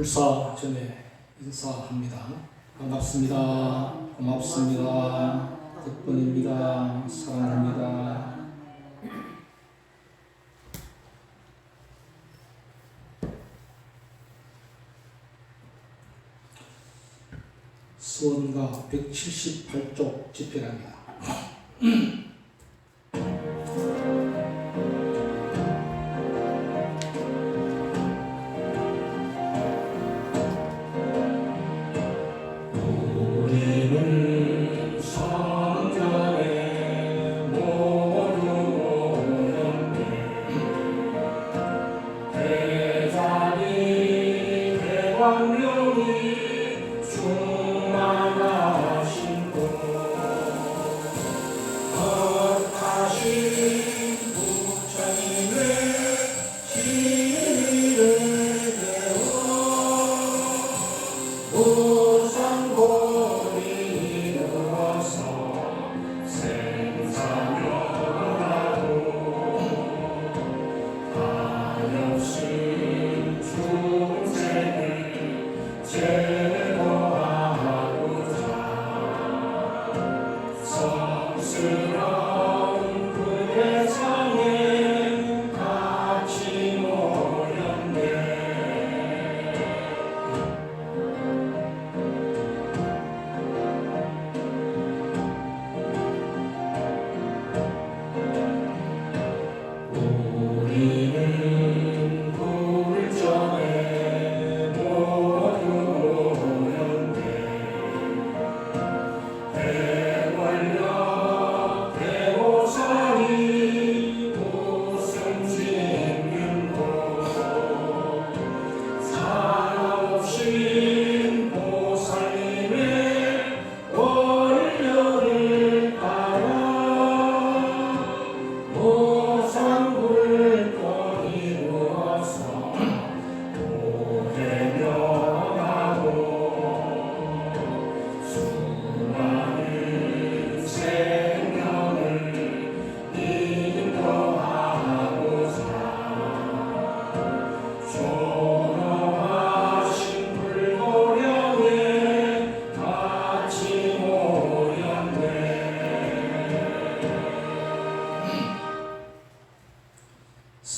불사 전에 인사합니다. 반갑습니다. 고맙습니다. 덕분입니다. 사랑합니다. 수원가 178쪽 집회랍니다.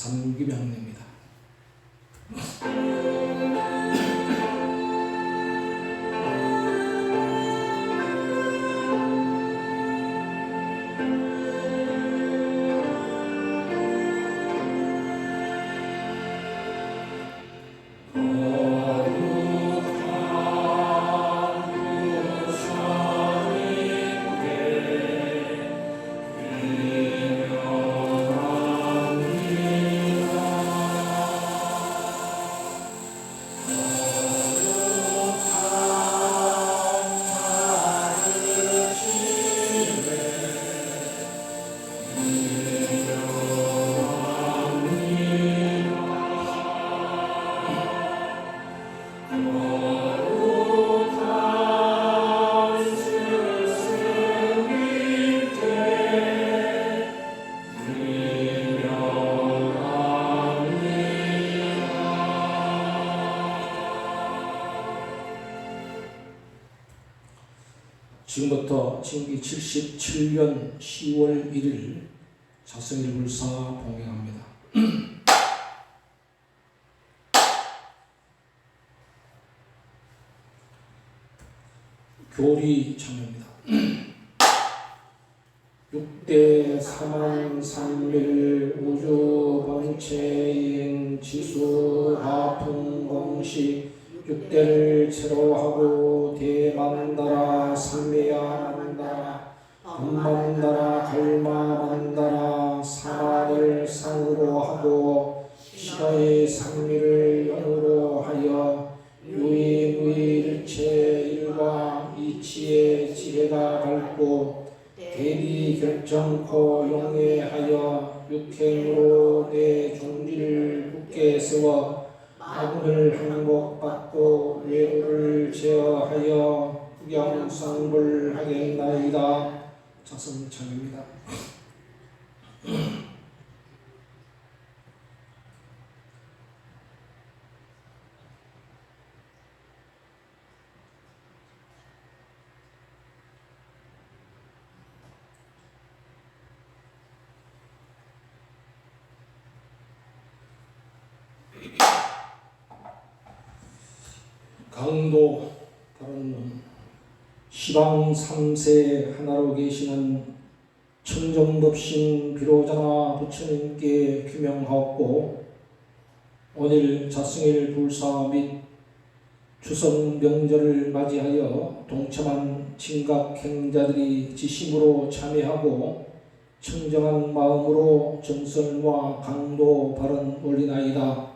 삼기명례입니다. 지금부터 진기 77년 10월 1일 자성일불사 봉행합니다. 교리 참여입니다. 6대 삼한삼밀 우주번체인 지수하풍공식 6대를 체로하고 대만다라 삼매야만다라 금만다라 갈마만다라 사만을 상으로 하고 시가의 상미를 영으로 하여 유의무의일체 일과 이치의 지혜가 밝고 대비 결정코 용해하여 육행으로 내 종지를 굳게 세워 아군을 항복받고 외로를 제어하여 구경성불하겠나이다. 자성창입니다. 강도 다른 시방 3세 하나로 계시는 청정법신 비로자나 부처님께 규명하옵고 오늘 자승일 불사 및 추석 명절을 맞이하여 동참한 진각행자들이 지심으로 참여하고 청정한 마음으로 정설과 강도 발언 올리나이다.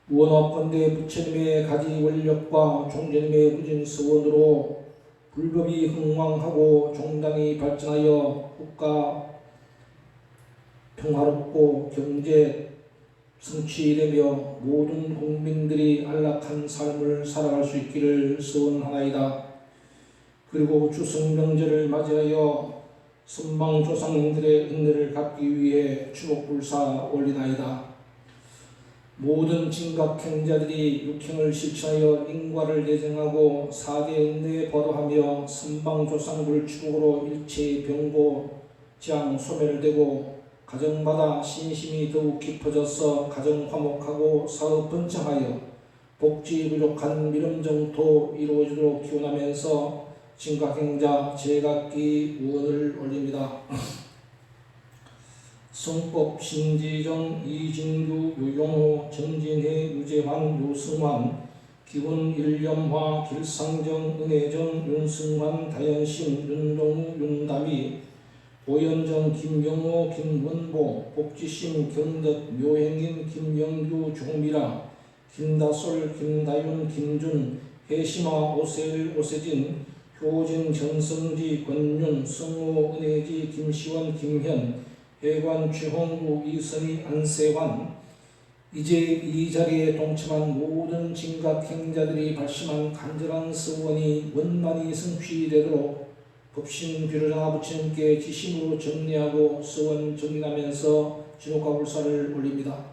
원하건대 부처님의 가지 원력과 종전님의 무진 서원으로 불법이 흥왕하고 종당이 발전하여 국가 평화롭고 경제 성취되며 모든 국민들이 안락한 삶을 살아갈 수 있기를 소원하나이다. 그리고 추석 명절을 맞이하여 선방 조상님들의 은혜를 갚기 위해 추복불사 올리나이다. 모든 진각행자들이 육행을 실천하여 인과를 내정하고 사대 은혜에 보도하며 선방조상불 축복으로 일체의 병고 재앙 소멸되고 가정마다 신심이 더욱 깊어져서 가정 화목하고 사업 번창하여 복지 부족한 미름정토 이루어지도록 기원하면서 진각행자 제각기 우원을 올립니다. 성법 신지정 이진규 유용호 정진혜 유재환 유승환 기훈 일념화 길상정 은혜정 윤승환 다연심 윤동우 윤다미 오연정 김영호 김문보 복지심 경덕 묘행인 김영규 종미라 김다솔 김다윤 김준 해심아 오세일 오세진 효진 정성지 권윤 성호 은혜지 김시원 김현 해관 최홍구 이선희 안세환 이제 이 자리에 동참한 모든 진각행자들이 발심한 간절한 서원이 원만히 성취되도록 법신 비로자나 부처님께 지심으로 정리하고 서원 정리하면서 진옥과 불사를 올립니다.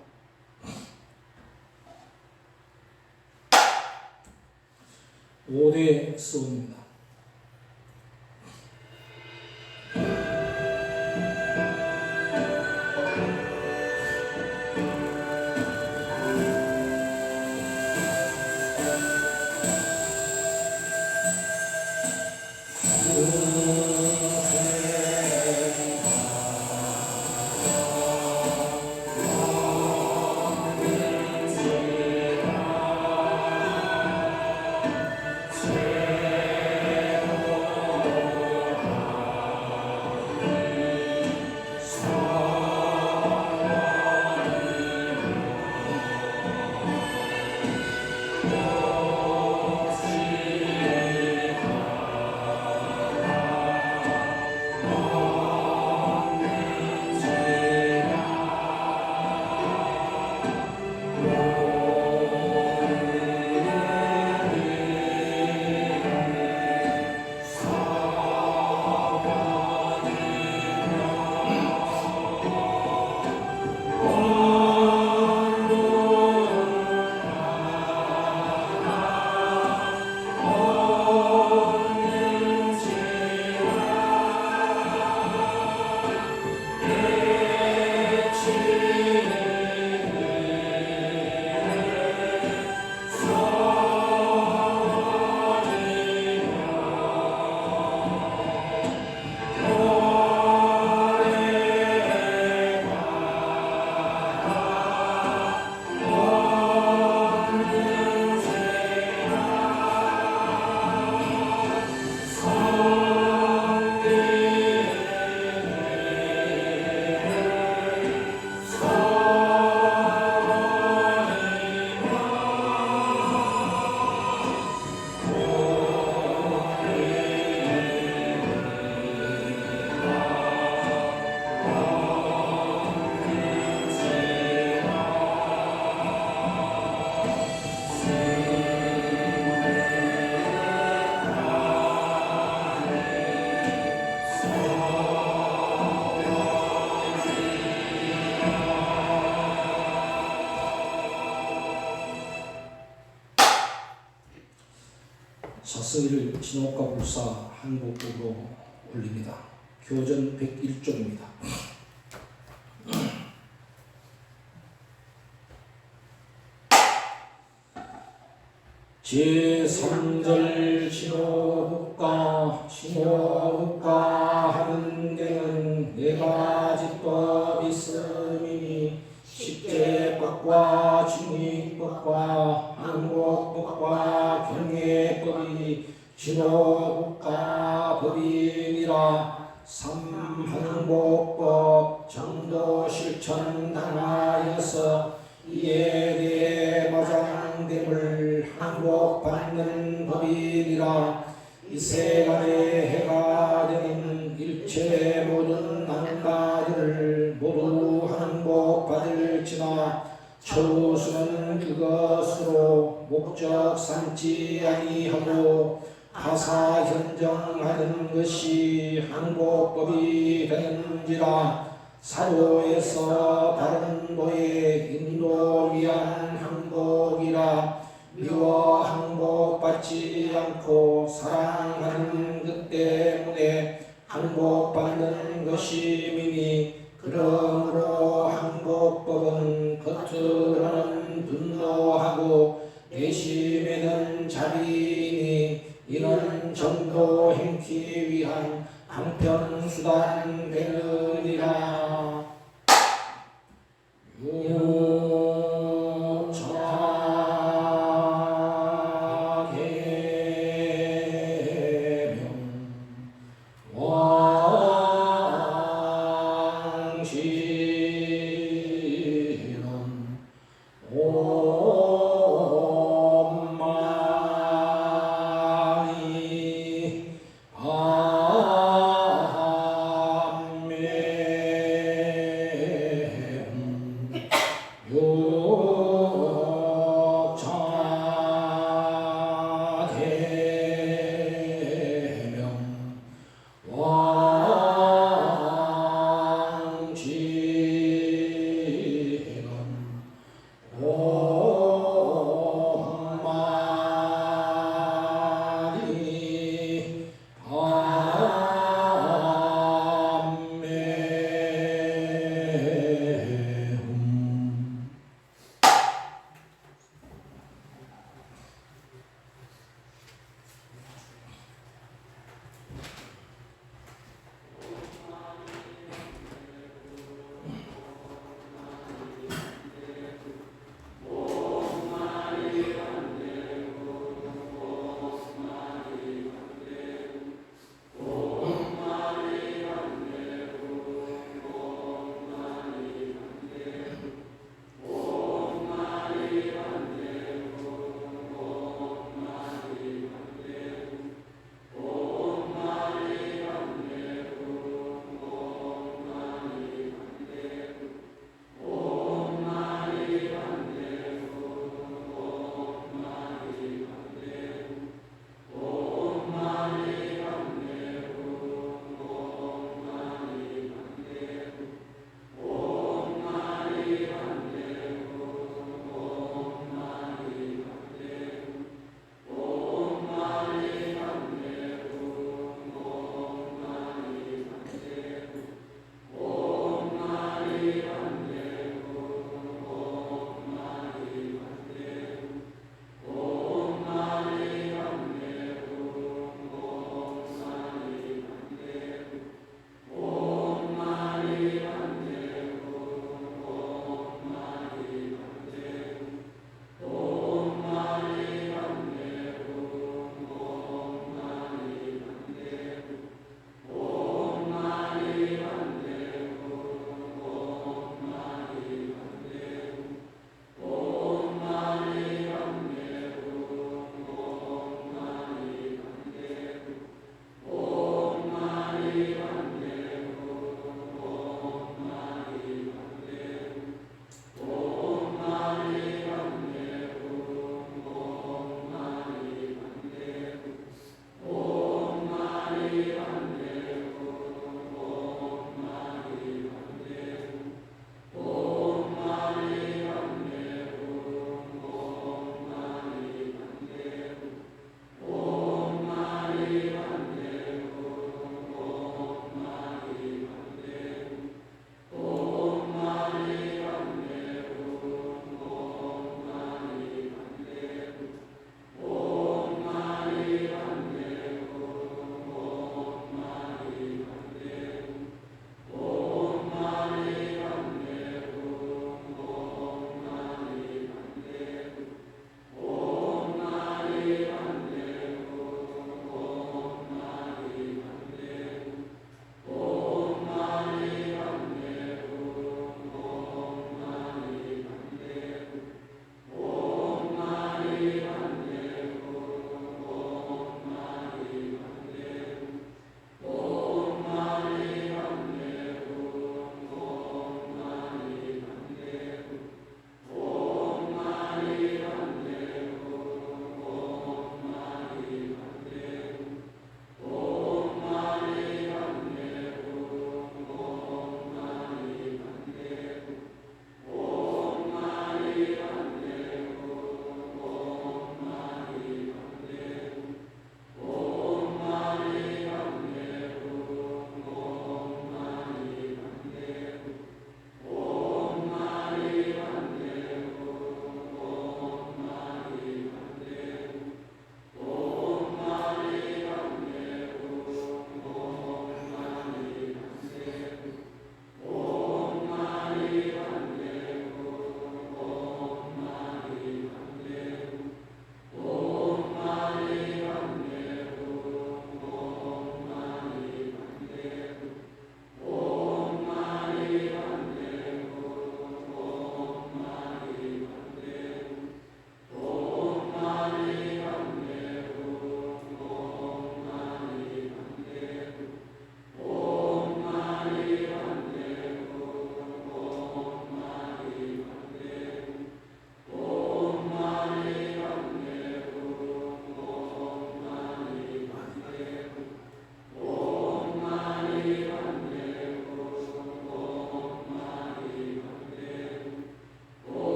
오대 서원입니다. 자승일 진옥과 불사 한곡으로 올립니다. 교전 101쪽입니다. 제3절 신호국가 하는 데는 네 가지 법이 있음이니 십계법과 중의법과 항복법과 경례법이 신호국가 법이니라. 삼항복법 정도 실천 당하여서 이에 대해 마장됨을 항복받는 법이니라. 이 세간에 해가 되는 일체 모든 난가들을 모두 항복받을지나 처우수는 그것으로 목적 삼지 아니하고 하사현정하는 것이 항복법이 되는지라. 사도에서 바른 도에 인도 위한 항복이라. 미워 항복받지 않고 사랑하는 것 때문에 항복받는 것임이니 그러므로 항복법은 겉으로는 분노하고 내심에는 자비이니 이는 정도 행키 위한 방편수단 되느니라. 아멘.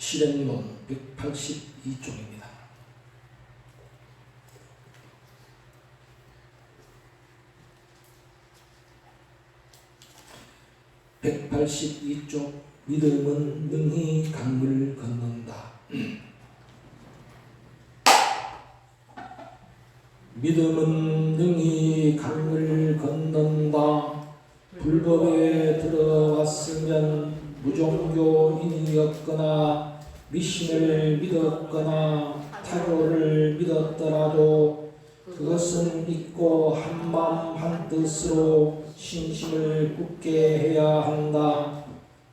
실행론 182쪽입니다. 182쪽 믿음은 능히 강을 건넌다. 믿음은 능히 강을 건넌다. 불법에 들어왔으면 무종교인이었거나 미신을 믿었거나 타로를 믿었더라도 그것은 믿고 한마음 한뜻으로 신심을 굳게 해야 한다.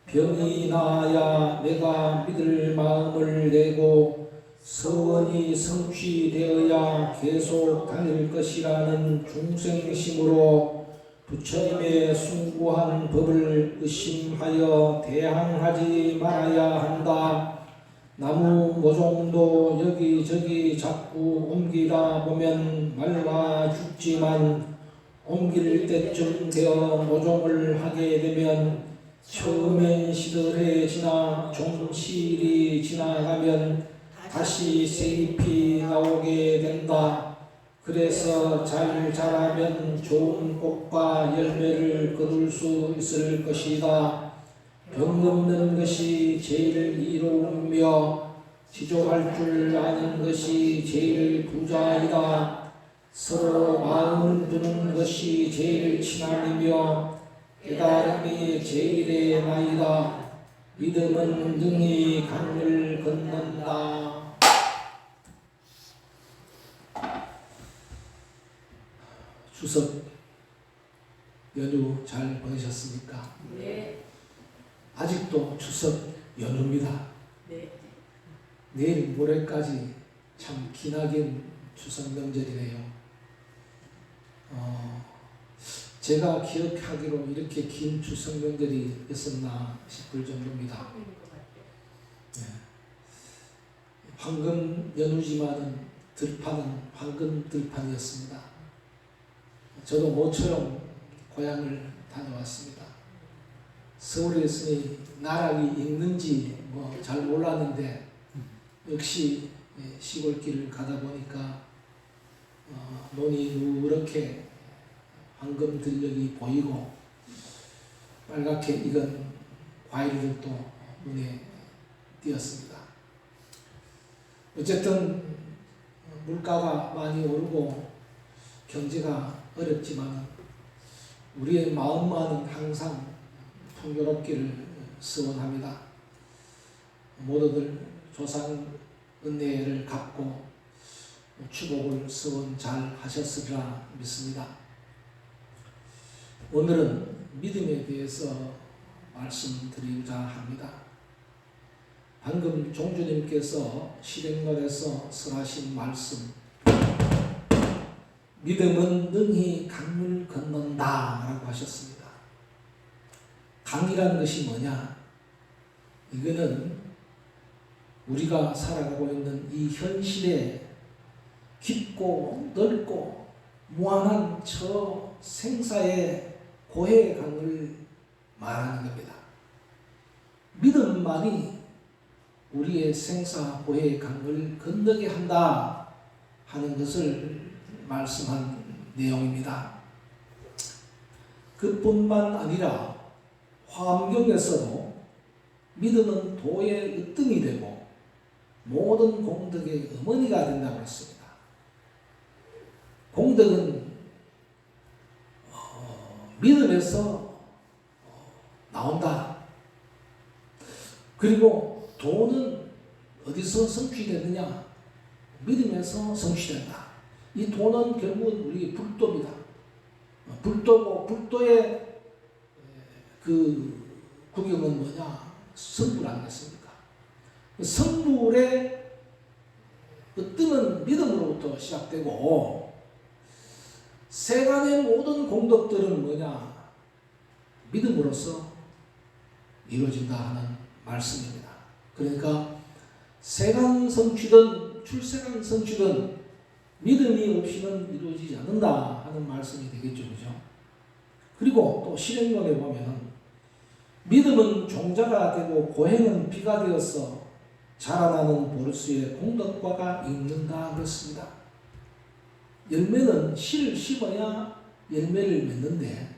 병이 나아야 내가 믿을 마음을 내고 서원이 성취되어야 계속 다닐 것이라는 중생심으로 부처님의 숭고한 법을 의심하여 대항하지 말아야 한다. 나무 모종도 여기저기 자꾸 옮기다 보면 말라 죽지만 옮길 때쯤 되어 모종을 하게 되면 처음엔 시들해지나 좀 시일이 지나가면 다시 새잎이 나오게 된다. 그래서 잘 자라면 좋은 꽃과 열매를 거둘 수 있을 것이다. 병 없는 것이 제일 이로우며 지족할 줄 아는 것이 제일 부자이다. 서로 마음을 두는 것이 제일 친함이며 깨달음이 제일의 나이다. 믿음은 능히 강을 건넌다. 추석 연휴 잘 보내셨습니까? 네. 아직도 추석 연휴입니다. 네. 내일 모레까지 참 기나긴 추석 명절이네요. 제가 기억하기로 이렇게 긴 추석 명절이 있었나 싶을 정도입니다. 네. 황금 연휴지만은 들판은 황금 들판이었습니다. 저도 모처럼 고향을 다녀왔습니다. 서울에 있으니 나락이 있는지 잘 몰랐는데 역시 시골길을 가다 보니까 논이 누렇게 황금 들녘이 보이고 빨갛게 익은 과일들도 눈에 띄었습니다. 어쨌든 물가가 많이 오르고 경제가 어렵지만 우리의 마음만은 항상 풍요롭기를 소원합니다. 모두들 조상 은혜를 갖고 축복을 소원 잘 하셨으리라 믿습니다. 오늘은 믿음에 대해서 말씀드리고자 합니다. 방금 종주님께서 실행론에서 설하신 말씀, 믿음은 능히 강을 건넌다 라고 하셨습니다. 강이라는 것이 뭐냐? 이거는 우리가 살아가고 있는 이 현실에 깊고 넓고 무한한 저 생사의 고해의 강을 말하는 겁니다. 믿음만이 우리의 생사 고해의 강을 건너게 한다 하는 것을 말씀한 내용입니다. 그뿐만 아니라 화엄경에서도 믿음은 도의 으뜸이 되고 모든 공덕의 어머니가 된다고 했습니다. 공덕은 믿음에서 나온다. 그리고 도는 어디서 성취되느냐? 믿음에서 성취된다. 이 도는 결국은 우리 불도입니다. 불도고 불도의 그 구경은 뭐냐? 성불 아니겠습니까? 성불의 으뜸은 믿음으로부터 시작되고 세간의 모든 공덕들은 뭐냐? 믿음으로써 이루어진다 하는 말씀입니다. 그러니까 세간 성취든 출세간 성취든 믿음이 없이는 이루어지지 않는다 하는 말씀이 되겠죠. 그죠? 그리고 또 실행론에 보면 믿음은 종자가 되고 고행은 비가 되어서 자라나는 보르수에 공덕과가 있는다 그렇습니다. 열매는 씨를 심어야 열매를 맺는데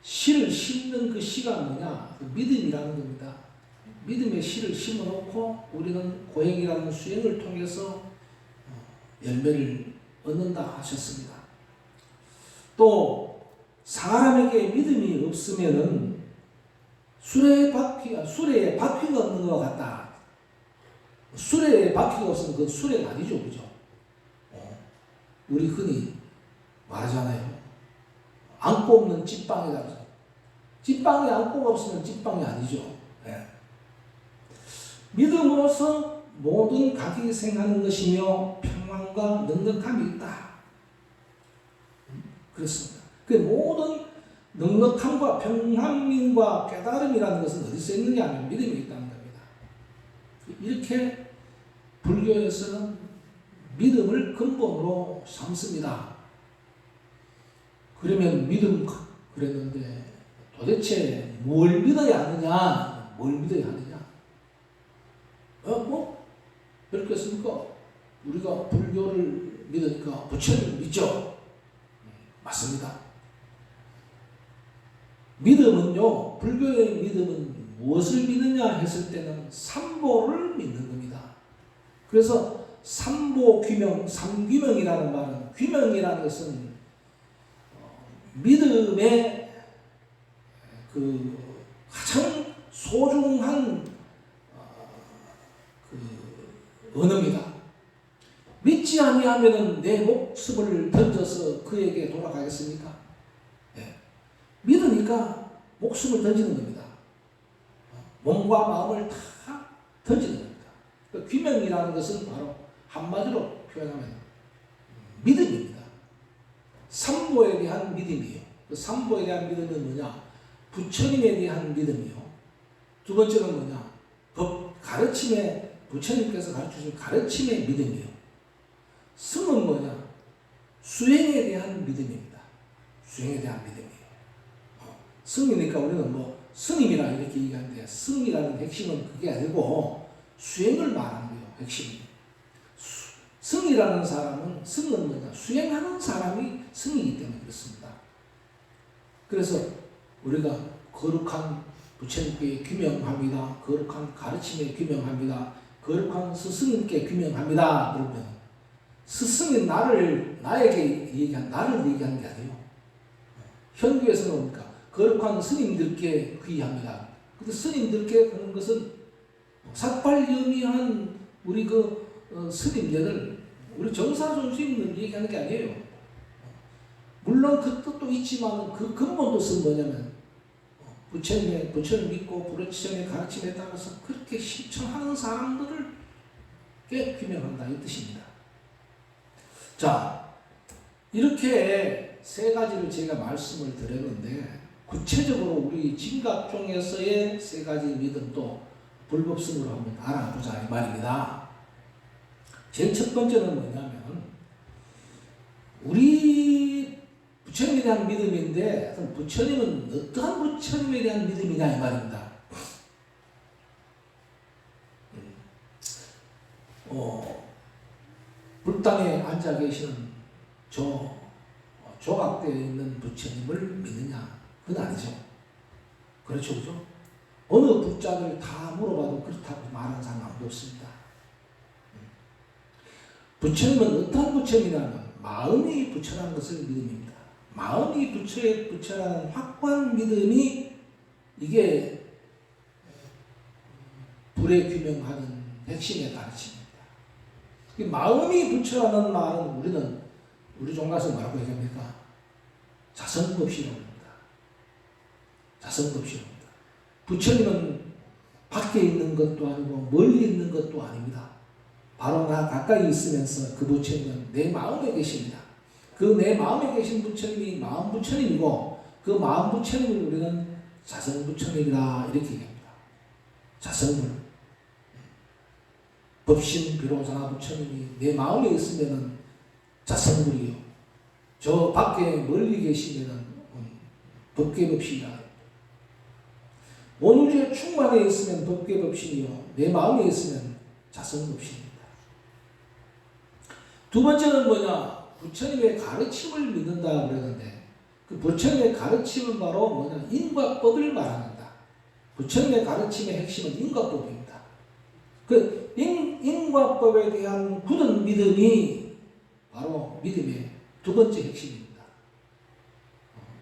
씨를 심는 그 씨가 뭐냐? 그 믿음이라는 겁니다. 믿음의 씨를 심어놓고 우리는 고행이라는 수행을 통해서 열매를 얻는다 하셨습니다. 또 사람에게 믿음이 없으면은 수레에 바퀴가 없는 것 같다. 수레에 바퀴가 없으면 그 수레가 아니죠, 그죠? 우리 흔히 말하잖아요. 안고 없는 찐빵이다. 찐빵이 안고가 없으면 찐빵이 아니죠. 네. 믿음으로써 모든 각이 생하는 것이며 평안과 넉넉함이 있다. 그렇습니다. 그 모든 넉넉함과 평안과 깨달음이라는 것은 어디서 있느냐 하면 믿음이 있다는 겁니다. 이렇게 불교에서는 믿음을 근본으로 삼습니다. 그러면 믿음 그랬는데 도대체 뭘 믿어야 하느냐? 뭘 믿어야 하느냐? 그렇겠습니까? 우리가 불교를 믿으니까 부처님을 믿죠? 맞습니다. 믿음은요, 불교의 믿음은 무엇을 믿느냐 했을 때는 삼보를 믿는 겁니다. 그래서 삼보 귀명, 삼귀명이라는 말은, 귀명이라는 것은 믿음의 그 가장 소중한 그 언어입니다. 믿지 아니하면은 내 목숨을 던져서 그에게 돌아가겠습니까? 네. 믿으니까 목숨을 던지는 겁니다. 몸과 마음을 다 던지는 겁니다. 그 귀명이라는 것은 바로 한마디로 표현하면 믿음입니다. 삼보에 대한 믿음이에요. 그 삼보에 대한 믿음은 뭐냐? 부처님에 대한 믿음이요. 두 번째는 뭐냐? 법 가르침에 부처님께서 가르쳐주신 가르침의 믿음이요. 승은 뭐냐? 수행에 대한 믿음입니다. 수행에 대한 믿음이에요. 승이니까 우리는 뭐 스님이라 이렇게 얘기하는데 승이라는 핵심은 그게 아니고 수행을 말하는 거예요. 핵심이. 승이라는 사람은 승은 뭐냐? 수행하는 사람이 승이기 때문에 그렇습니다. 그래서 우리가 거룩한 부처님께 규명합니다. 거룩한 가르침에 규명합니다. 거룩한 스승님께 규명합니다. 그러면 스승이 나에게 얘기한, 나를 얘기하는 게 아니에요. 현교에서는 뭡니까? 거룩한 스님들께 귀의합니다. 근데 스님들께 그런 것은 삭발염이한 우리 스님들, 우리 정사존수님들 얘기하는 게 아니에요. 물론 그 뜻도 있지만 그 근본 뜻은 뭐냐면 부처님을 믿고 부처님의 가르침에 따라서 그렇게 실천하는 사람들을 규명한다 이 뜻입니다. 자, 이렇게 세 가지를 제가 말씀을 드렸는데 구체적으로 우리 진각종에서의 세 가지 믿음도 불법성으로 한번 알아보자 이 말입니다. 제일 첫 번째는 뭐냐면 우리 부처님에 대한 믿음인데 부처님은 어떠한 부처님에 대한 믿음이냐 이 말입니다. 불당에 앉아 계시는 조각되어 있는 부처님을 믿느냐? 그건 아니죠. 그렇죠, 그죠? 어느 불자를 다 물어봐도 그렇다고 말하는 사람 아무도 없습니다. 부처님은 어떠한 부처님이냐면 마음이 부처라는 것을 믿음입니다. 마음이 부처라는 확고한 믿음이 이게 불에 규명하는 핵심의 가르침입니다. 마음이 부처라는 말은 우리 종가에서 뭐라고 얘기합니까? 자성법시라고 합니다. 자성법시입니다. 부처님은 밖에 있는 것도 아니고 멀리 있는 것도 아닙니다. 바로 나 가까이 있으면서 그 부처님은 내 마음에 계십니다. 그 내 마음에 계신 부처님이 마음 부처님이고 그 마음 부처님을 우리는 자성 부처님이라 이렇게 얘기합니다. 자성불. 법신 비로자 부처님이 내 마음에 있으면은 자성불이요. 저 밖에 멀리 계시면은 법계법신이다. 온 우주에 충만해 있으면 법계법신이요 내 마음에 있으면 자성법신입니다. 두 번째는 뭐냐? 부처님의 가르침을 믿는다 그러는데 그 부처님의 가르침은 바로 뭐냐? 인과법을 말합니다. 부처님의 가르침의 핵심은 인과법입니다. 그 인과법에 대한 굳은 믿음이 바로 믿음의 두 번째 핵심입니다.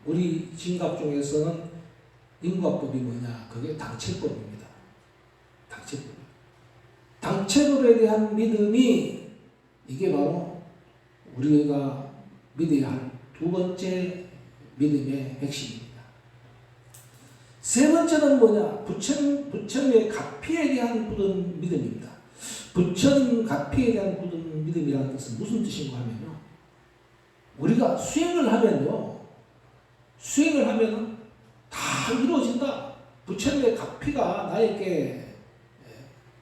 우리 진각 중에서는 인과법이 뭐냐? 그게 당체법입니다. 당체법. 당체법에 대한 믿음이 이게 바로 우리가 믿어야 할 두 번째 믿음의 핵심입니다. 세 번째는 뭐냐? 부처님의 가피에 대한 굳은 믿음입니다. 부처님 가피에 대한 굳은 믿음이라는 것은 무슨 뜻인가 하면요. 우리가 수행을 하면요. 수행을 하면은 다 이루어진다. 부처님의 가피가 나에게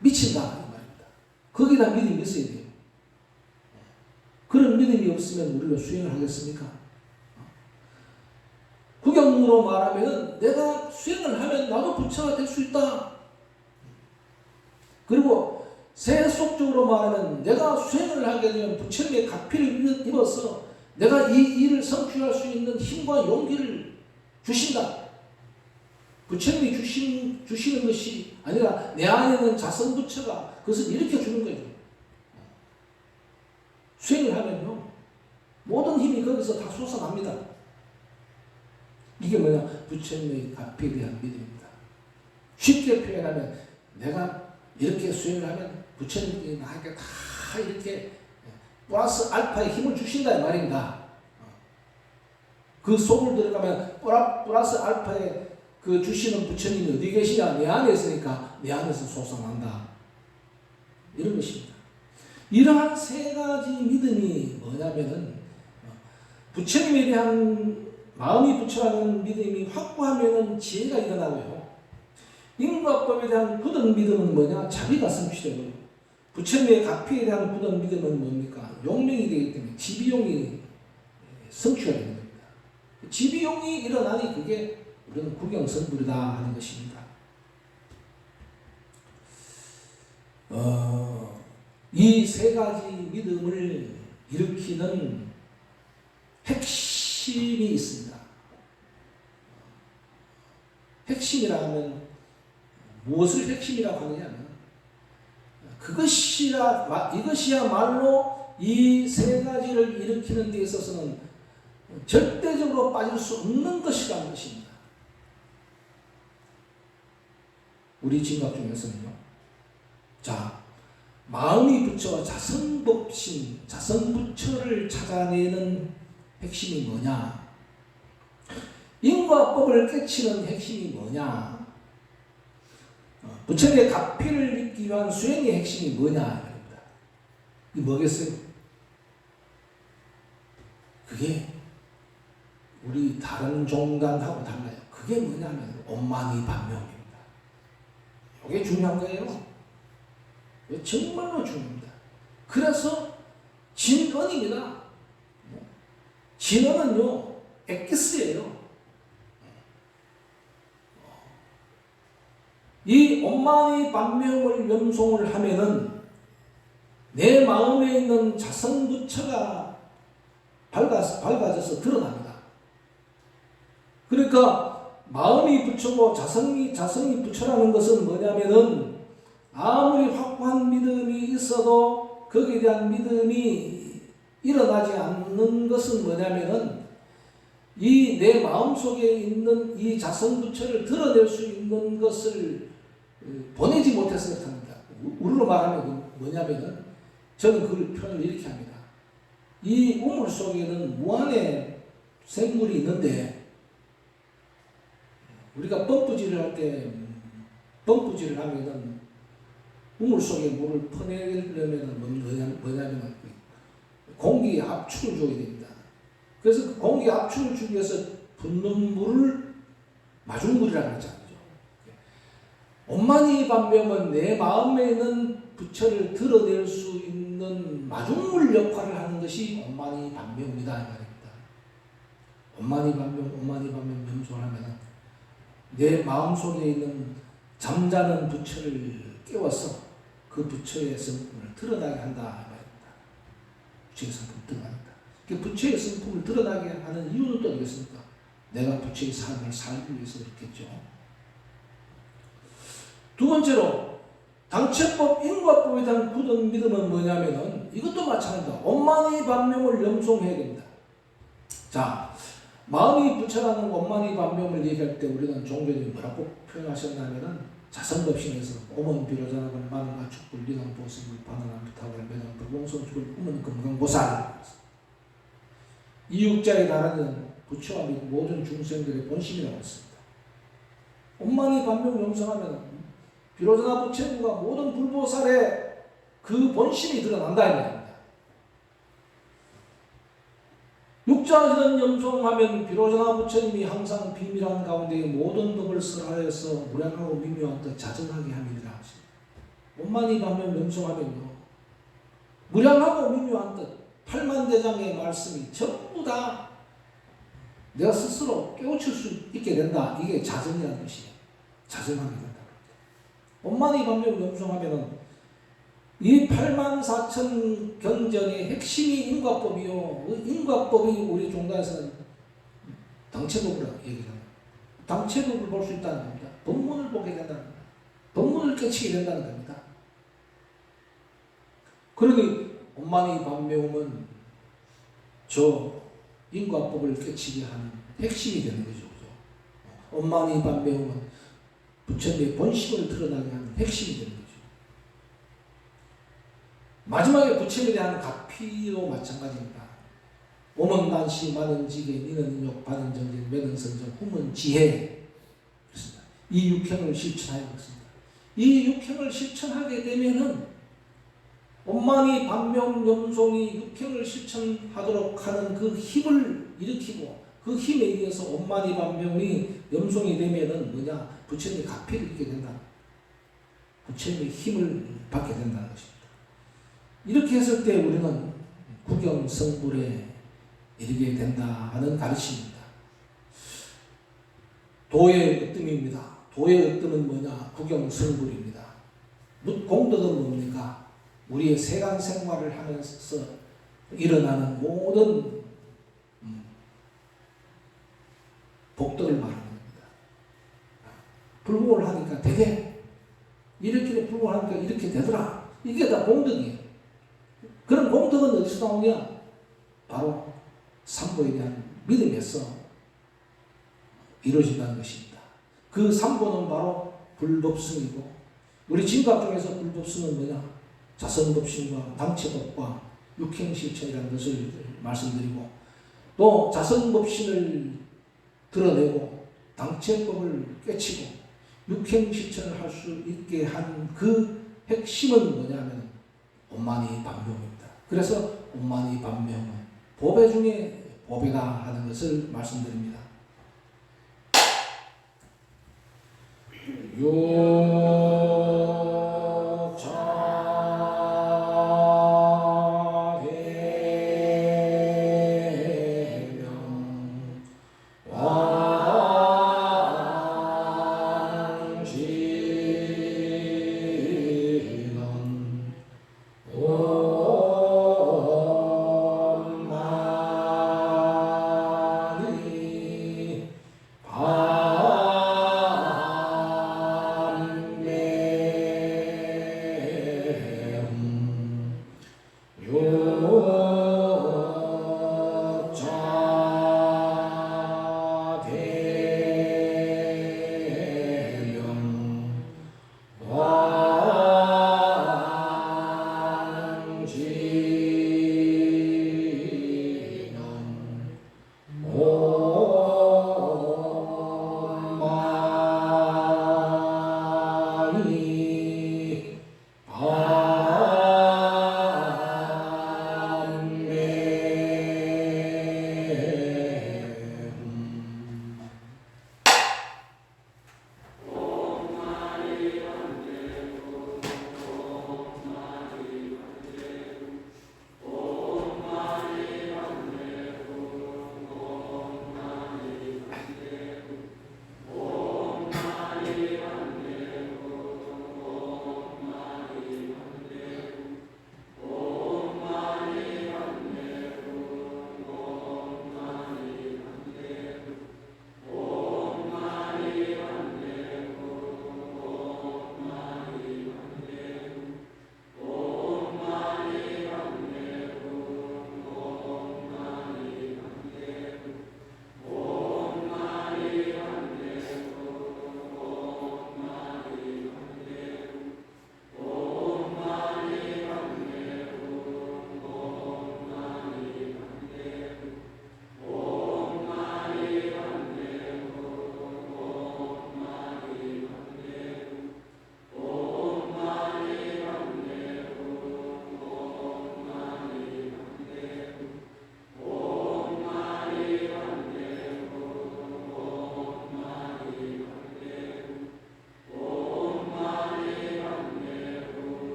미친다. 이 말입니다. 거기다 믿음이 있어야 돼요. 그런 믿음이 없으면 우리가 수행을 하겠습니까? 구경으로 말하면 내가 수행을 하면 나도 부처가 될 수 있다. 그리고 세속적으로 말하면 내가 수행을 하게 되면 부처님의 가피를 입어서 내가 이 일을 성취할 수 있는 힘과 용기를 주신다. 부처님이 주시는 것이 아니라 내 안에 있는 자성부처가 그것을 일으켜 주는 거예요. 수행을 하면요. 모든 힘이 거기서 다 솟아납니다. 이게 뭐냐? 부처님의 가피에 대한 믿음입니다. 쉽게 표현하면 내가 이렇게 수행을 하면 부처님이 나에게 다 이렇게 플러스 알파의 힘을 주신다 이 말입니다. 그 속을 들어가면 플러스 알파의 그 주시는 부처님이 어디 계시냐? 내 안에 있으니까 내 안에서 솟아난다. 이런 것입니다. 이러한 세 가지 믿음이 뭐냐면은 부처님에 대한 마음이 부처라는 믿음이 확고하면은 지혜가 일어나고요. 인과법에 대한 굳은 믿음은 뭐냐? 자비가 성취되고요. 부처님의 가피에 대한 굳은 믿음은 뭡니까? 용맹이 되기 때문에 지비용이 성취가 되는 겁니다. 지비용이 일어나니 그게 우리는 구경성불이다 하는 것입니다. 이 세 가지 믿음을 일으키는 핵심이 있습니다. 핵심이라 하면 무엇을 핵심이라고 하느냐면 이것이야말로 이 세 가지를 일으키는 데 있어서는 절대적으로 빠질 수 없는 것이라는 것입니다. 우리 진각 중에서는요. 자, 마음이 부처 자성법신, 자성부처를 찾아내는 핵심이 뭐냐? 인과법을 깨치는 핵심이 뭐냐? 부처님의 가피를 믿기 위한 수행의 핵심이 뭐냐? 이 뭐겠어요? 그게 우리 다른 종단하고 달라요. 그게 뭐냐면 엄만이반명입니다. 이게 중요한 거예요. 정말로 중요합니다. 그래서 진언입니다. 진언은요, 엑기스예요. 이 엄만이 반명을 명송을 하면은 내 마음에 있는 자성부처가 밝아져서 드러납니다. 그러니까 마음이 부처고 자성이 부처라는 것은 뭐냐면은 아무리 확고한 믿음이 있어도 거기에 대한 믿음이 일어나지 않는 것은 뭐냐면은 이 내 마음속에 있는 이 자성부처를 드러낼 수 있는 것을 보내지 못해서 그렇답니다. 우리로 말하면 뭐냐면은 저는 그걸 표현을 이렇게 합니다. 이 우물 속에는 무한의 생물이 있는데 우리가 펌프질을 할 때 펌프질을 하면은 우물 속에 물을 퍼내려면 뭐냐면 공기 압축을 줘야 됩니다. 그래서 그 공기 압축을 주기 위해서 붓는 물을 마중물이라고 하잖아요. 엄만이 반명은 내 마음에 있는 부처를 드러낼 수 있는 마중물 역할을 하는 것이 엄만이 반명이다 이 말입니다. 엄만이 반명 명소를 하면은 내 마음속에 있는 잠자는 부처를 깨워서 그 부처의 성품을 드러나게 한다 말입니다. 부처의 성품을 드러난다. 그 부처의 성품을 드러나게 하는 이유는 또 어디겠습니까? 내가 부처의 삶을 살기 위해서 그렇겠죠. 두 번째로 당체법, 인과법에 대한 굳은 믿음은 뭐냐면은 이것도 마찬가지다. 원만히 반명을 염송해야 됩니다. 자, 마음이 부처라는 원만히 반명을 얘기할 때 우리는 종교님이 뭐라고 표현하셨냐면은 자성법신에서 오면 비로자나건 만가 축불 리강 보승을 반응한 부탁을 매장 불공성 축을 꿈은 금강보살. 이육자의 나라는 부처와 및 모든 중생들의 본심이라고 했습니다. 원만히 반명 염성하면 비로자나 부처님과 모든 불보살의 그 본심이 드러난다 이 말입니다. 육자는 염송하면 비로자나 부처님이 항상 비밀한 가운데 모든 법을 설하여서 무량하고 미묘한 뜻 자정하게 함이라 하십니다. 원만히 반면 염송하면요, 무량하고 미묘한 뜻, 팔만대장의 말씀이 전부 다 내가 스스로 깨우칠 수 있게 된다. 이게 자정이라는 것이에요. 자정하게 된다. 원만히 반면 염송하면은 이 84,000 경전의 핵심이 인과법이요. 인과법이 우리 종단에서는 당체법이라고 얘기합니다. 당체법을 볼 수 있다는 겁니다. 법문을 보게 된다는 겁니다. 법문을 깨치게 된다는 겁니다. 그러니 원만히 반명은 저 인과법을 깨치게 하는 핵심이 되는 거죠. 원만히 반명은 부처님의 본심을 드러나게 하는 핵심이 되는 거죠. 마지막에 부처님에 대한 가피도 마찬가지입니다. 오문단시 많은지게 니는 인욕 반은 정진 매는 선정 hum은 지혜. 그렇습니다. 이 육행을 실천하여 그렇습니다. 이 육행을 실천하게 되면은 원만히 반명 염송이 육행을 실천하도록 하는 그 힘을 일으키고 그 힘에 의해서 원만히 반명이 염송이 되면은 뭐냐? 부처님의 가피를 입게 된다. 부처님의 힘을 받게 된다는 것입니다. 이렇게 했을 때 우리는 구경성불에 이르게 된다 하는 가르침입니다. 도의 으뜸입니다. 도의 으뜸은 뭐냐? 구경성불입니다. 공덕은 뭡니까? 우리의 세간 생활을 하면서 일어나는 모든 복덕을 말하는 겁니다. 불공을 하니까 되게 이렇게 불공을 하니까 이렇게 되더라. 이게 다 공덕이에요. 그런 공덕은 어디서 나오냐? 바로 삼보에 대한 믿음에서 이루어진다는 것입니다. 그 삼보는 바로 불법승이고 우리 진각 중에서 불법승은 뭐냐? 자성법신과 당체법과 육행실천이라는 것을 말씀드리고 또 자성법신을 드러내고 당체법을 깨치고 육행실천을 할 수 있게 한 그 핵심은 뭐냐면 원만히 반명입니다. 그래서 원만히 반명은 법의 중에 법이다 하는 것을 말씀드립니다.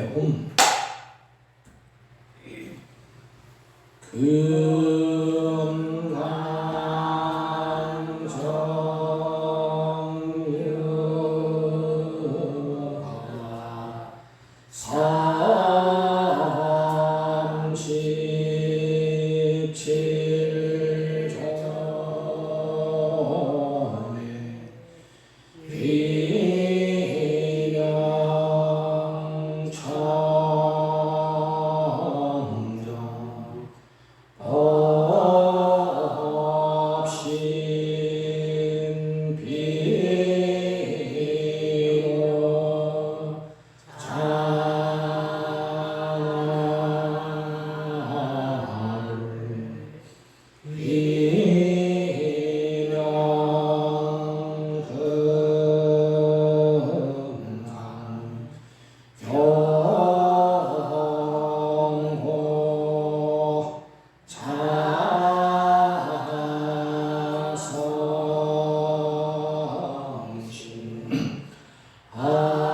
배움 금강정유가 삼십칠종의 비명천정 법신비로 경호 자성신 아주불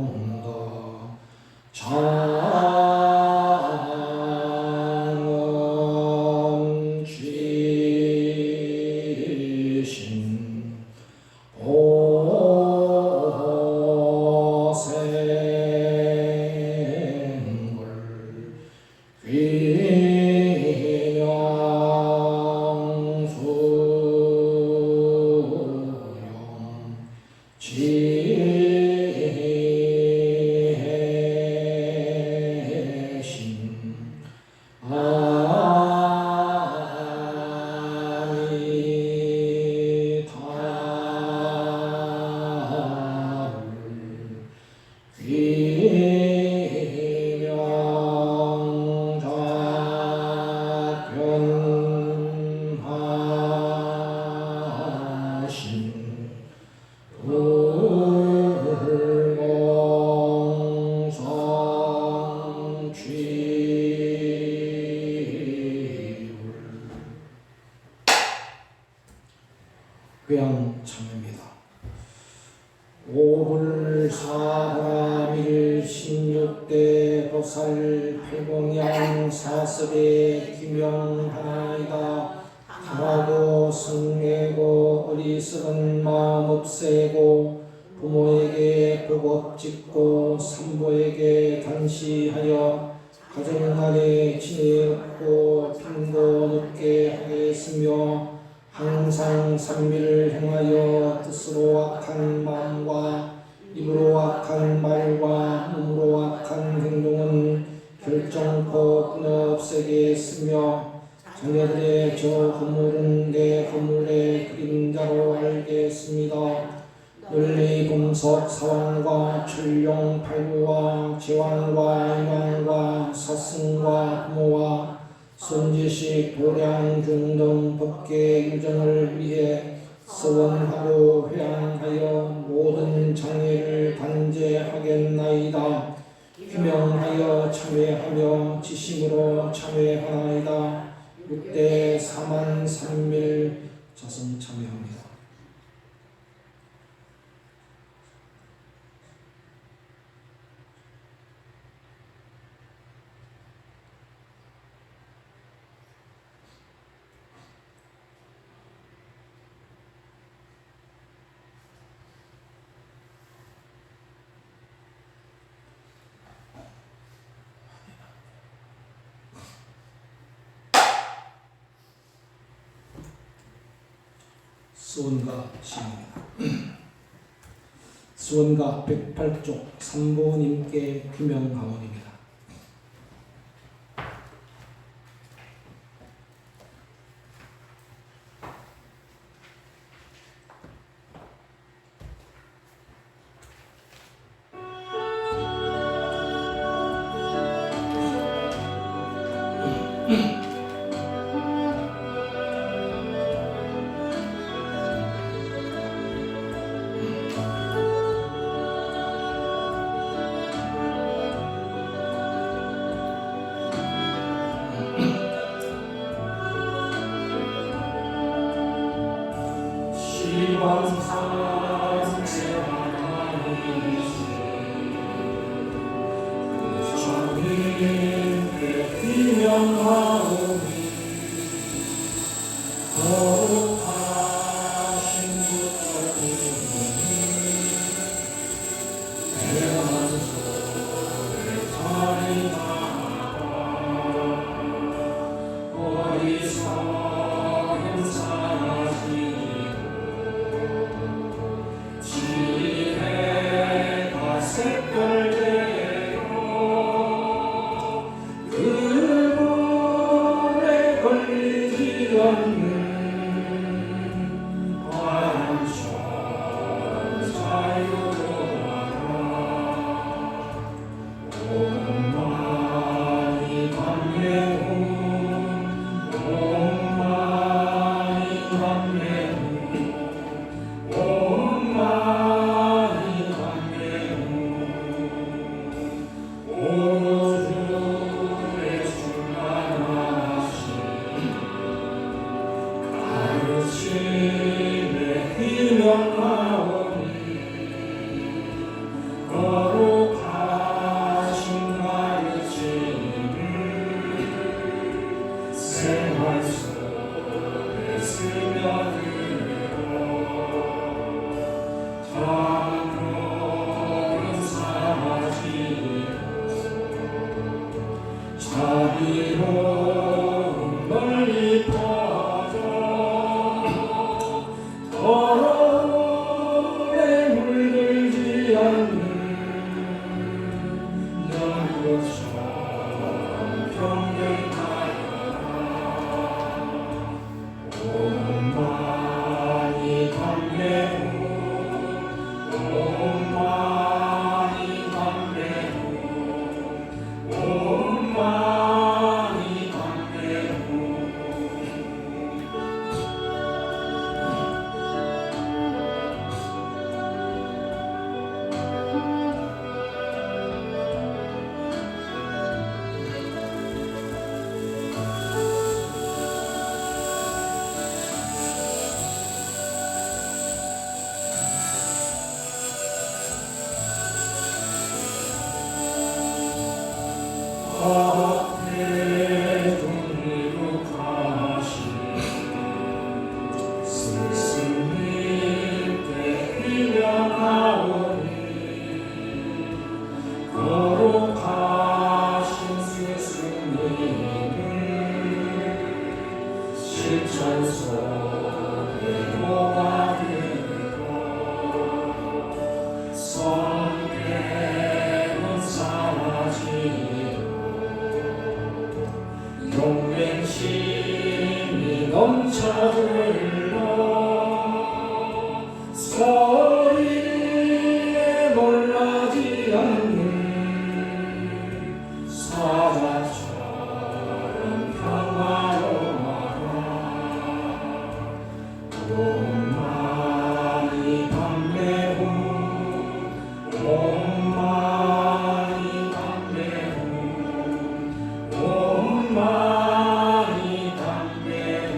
귀명공도 장엄쥐신 보생굴 귀명수용 지혜신 아미타불 귀명작변하신 불공성취불 회양참입니다. 오불사라밀 16대 보살 팔공양 사섭의 기명하나이다. 하나도 성내고 어리석은 마음 없애고 부모에게 복 짓고 산보에게 단시하여 가정날에 지혜 없고 빈도 높게 하겠으며 항상 산미를 행하여 뜻으로 악한 마음과 입으로 악한 말과 몸으로 악한 행동은 결정코 끊어 없애게 했으며 자녀들의 저 건물은 내 건물의 그림자로 알겠습니다. 원리 금속 사왕과 출룡 팔부와 제왕과 임왕과 사승과 부모와 선지식 도량 중등 법계 유전을 위해 서원하고 회양하여 모든 장애를 단죄하겠나이다. 규명하여 참회하며 지심으로 참회하나이다. 6대 4만 3밀 자성 참회합니다. 수원가 시입니다. 수원가 108쪽 삼보님께 규명하원입니다. 희명하오니 거룩하신 구주님 태어난 소를 자리하다 어리석은 사라지고 지혜가 색별되고 그물에 걸리지 않는 바람처럼 자유로워라 온만이 감매운 온만이 감매운 온만이 감매운 오주의 충만하신 가르침에 희명하오니 거룩하신 가르침을 생활 속에 스며들어 장로는 사라지고 자비로운 널리 퍼져 더러움에 물들지 않는 연꽃처럼 평등하여라 온만이 감매우 온만이 감매우 온만이 감매우 앞에 동일룩하신 스승님께 희명하오니 거룩하신 스승님을 실천 속에 녹아들어 성계는 사라지고 용맹심이 넘쳐 흘러 소리에 놀라지 않는 사자처럼 평화로워라 온만이 감매우 온만이 감매우 온만이 감매우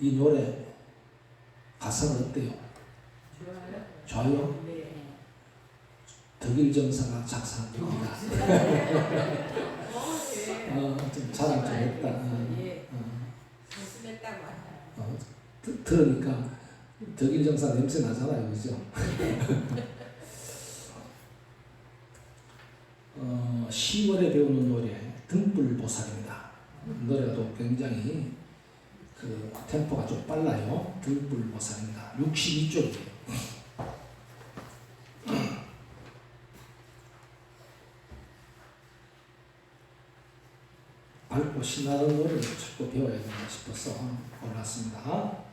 이 노래 가사는 어때요? 좋아요? 덕일 정사가 작사한 곡이다. 좀 자랑 좀 했다. 들으니까 덕일 정사 냄새 나잖아요, 그죠? 10월에 배우는 노래 등불보살입니다. 노래가 또 굉장히 그 템포가 좀 빨라요. 등불보살입니다. 62쪽이에요. 밝고 신나는 노래를 자꾸 배워야 되나 싶어서 골랐습니다.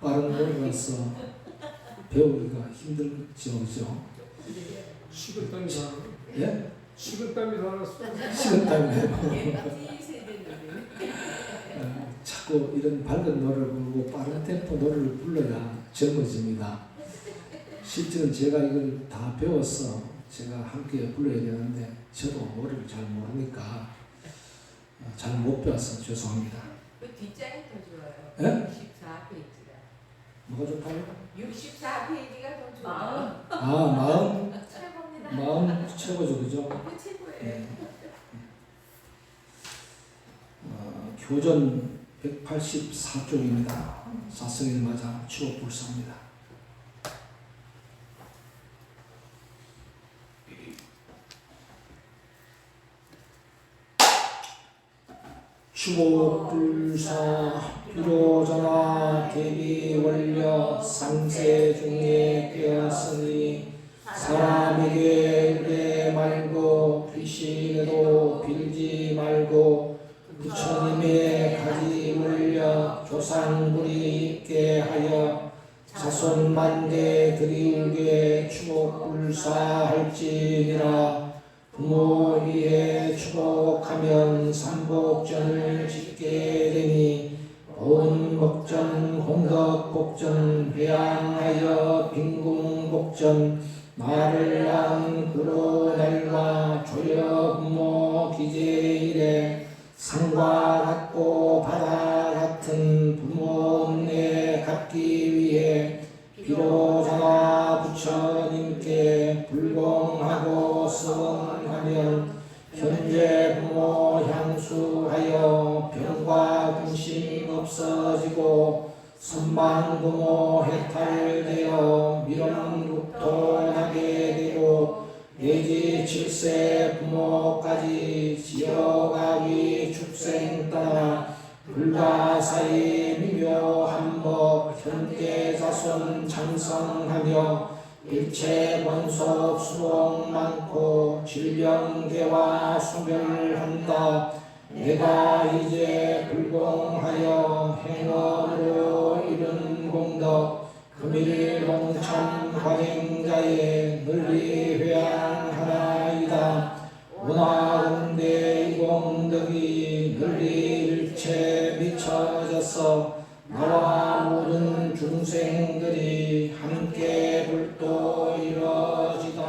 빠른 노래라서 배우기가 힘들죠, 그죠? 식은땀이 다 예? 식은땀이 다 났어. 식은땀이에요. 자꾸 이런 밝은 노래를 부르고 빠른 템포 노래를 불러야 젊어집니다. 실제로 제가 이걸 다 배워서 제가 함께 불러야 되는데 저도 노래를 잘 모르니까 잘 못 배워서 죄송합니다. 그 뒷장이 더 좋아요. 예? 64페이지가. 뭐가 좋다고요? 64페이지가 더 좋아요. 마음 최고입니다. 마음 최고죠, 그죠? 그 최고예요. 네. 교전 184쪽입니다. 사성일 맞아 추억불사입니다. 추억불사 비로자나 대비원려 상세 중에 되었으니 사람에게 의뢰 말고 귀신에도 빌지 말고 부처님의 가지 물려 조상불이 있게 하여 자손만대 드리우게 추복불사할지니라. 부모 위에 추복하면 삼복전을 짓게 되니 보은복전, 홍덕복전, 회양하여 빈궁복전, 나를 낳은 구로날과 조여부모 기재일에 산과 같고 바다 같은 부모 은혜 갚기 위해 비로자나 부처님께 불공하고 서원하면 현재 부모 향수하여 병과 근심 없어지고 선망 부모 해탈되어 미련국토 나게 되고 내지 7세 부모까지 지어가기 축생 떠나 불가사의 미묘한 법 현재 자손 장성하며 일체 번속 수복 많고 질병계와 소멸한다. 내가 이제 불공하여 행언으로 이룬 공덕 금일 공천 관행자의 널리 회양하나이다. 원하건대 이 공덕이 널리 일체 미쳐져서 나와 모든 중생들이 함께 불도 이뤄지다.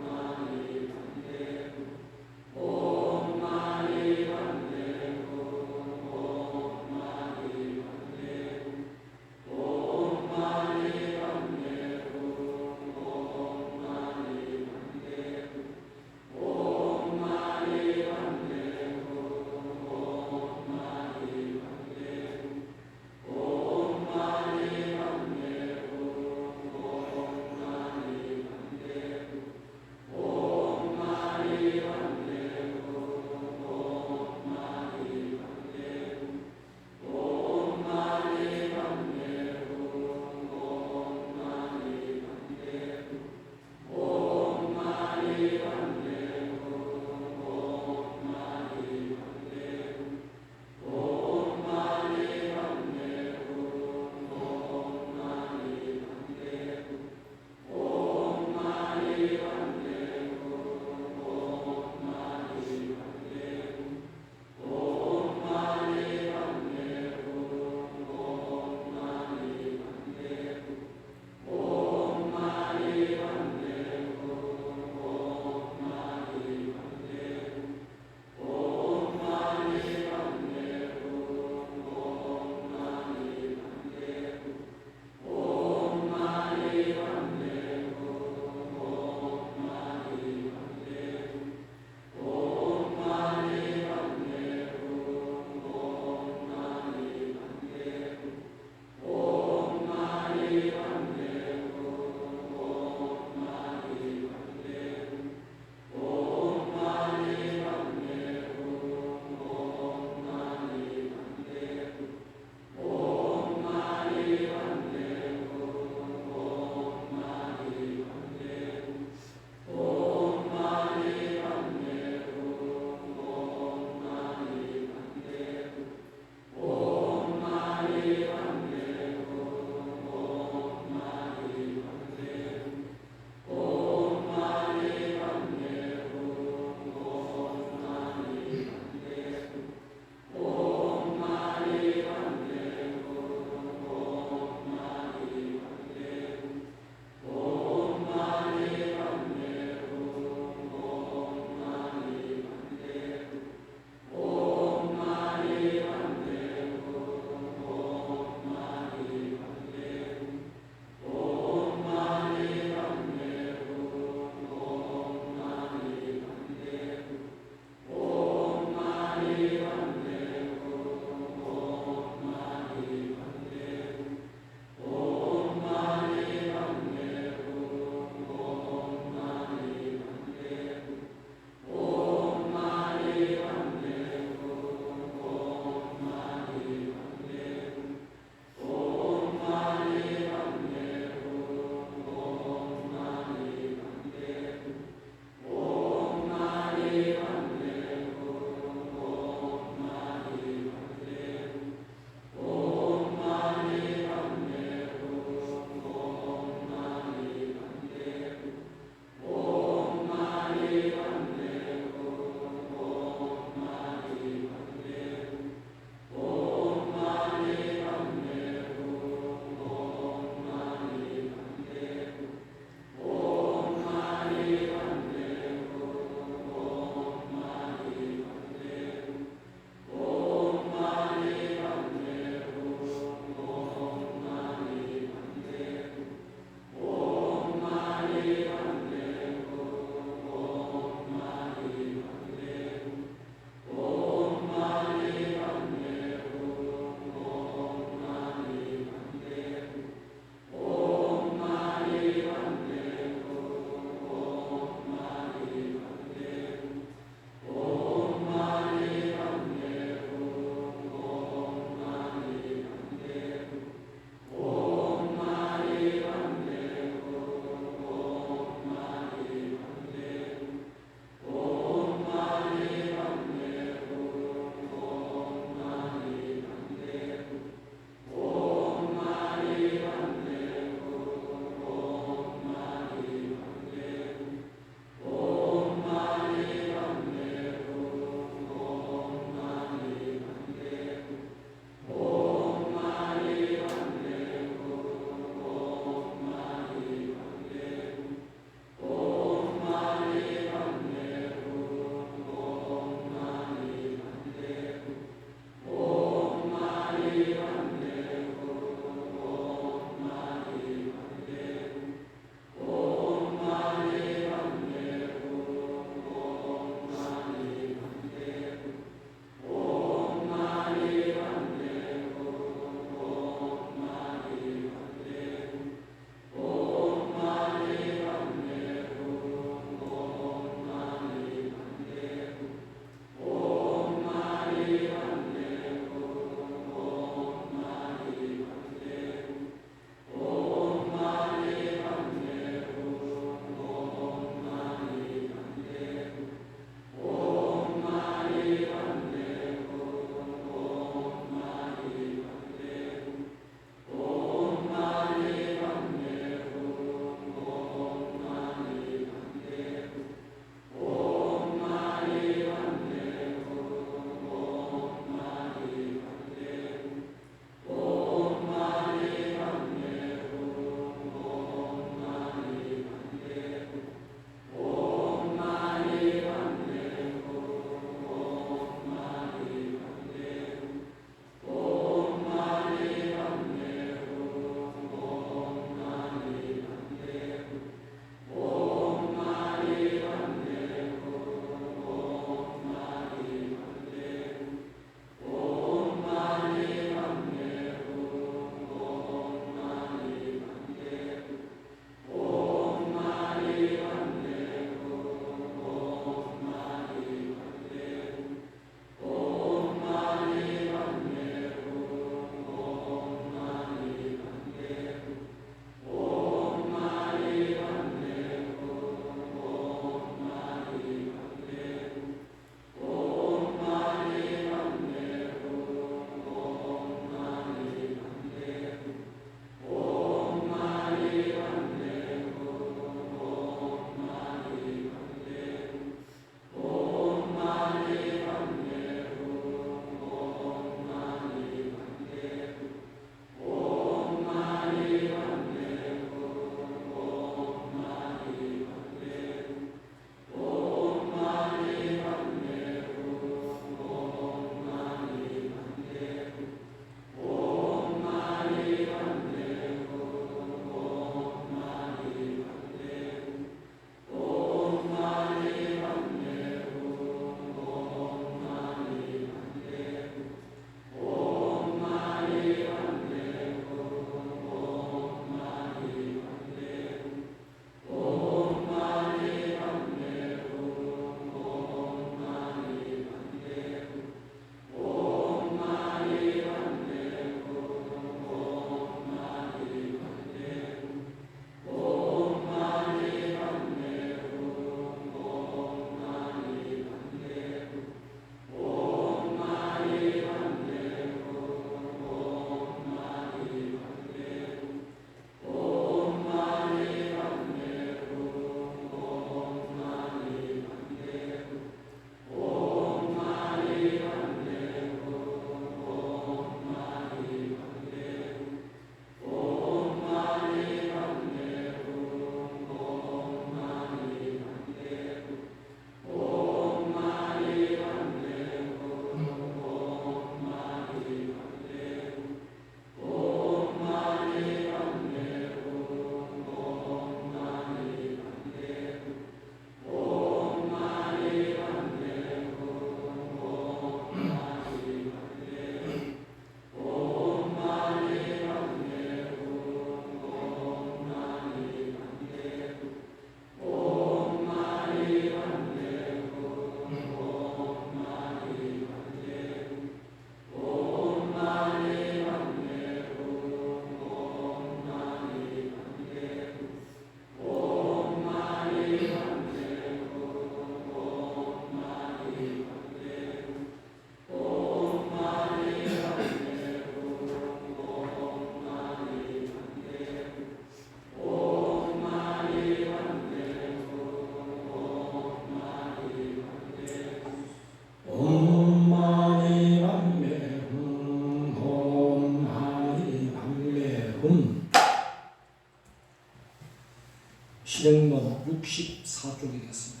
64쪽이겠습니다.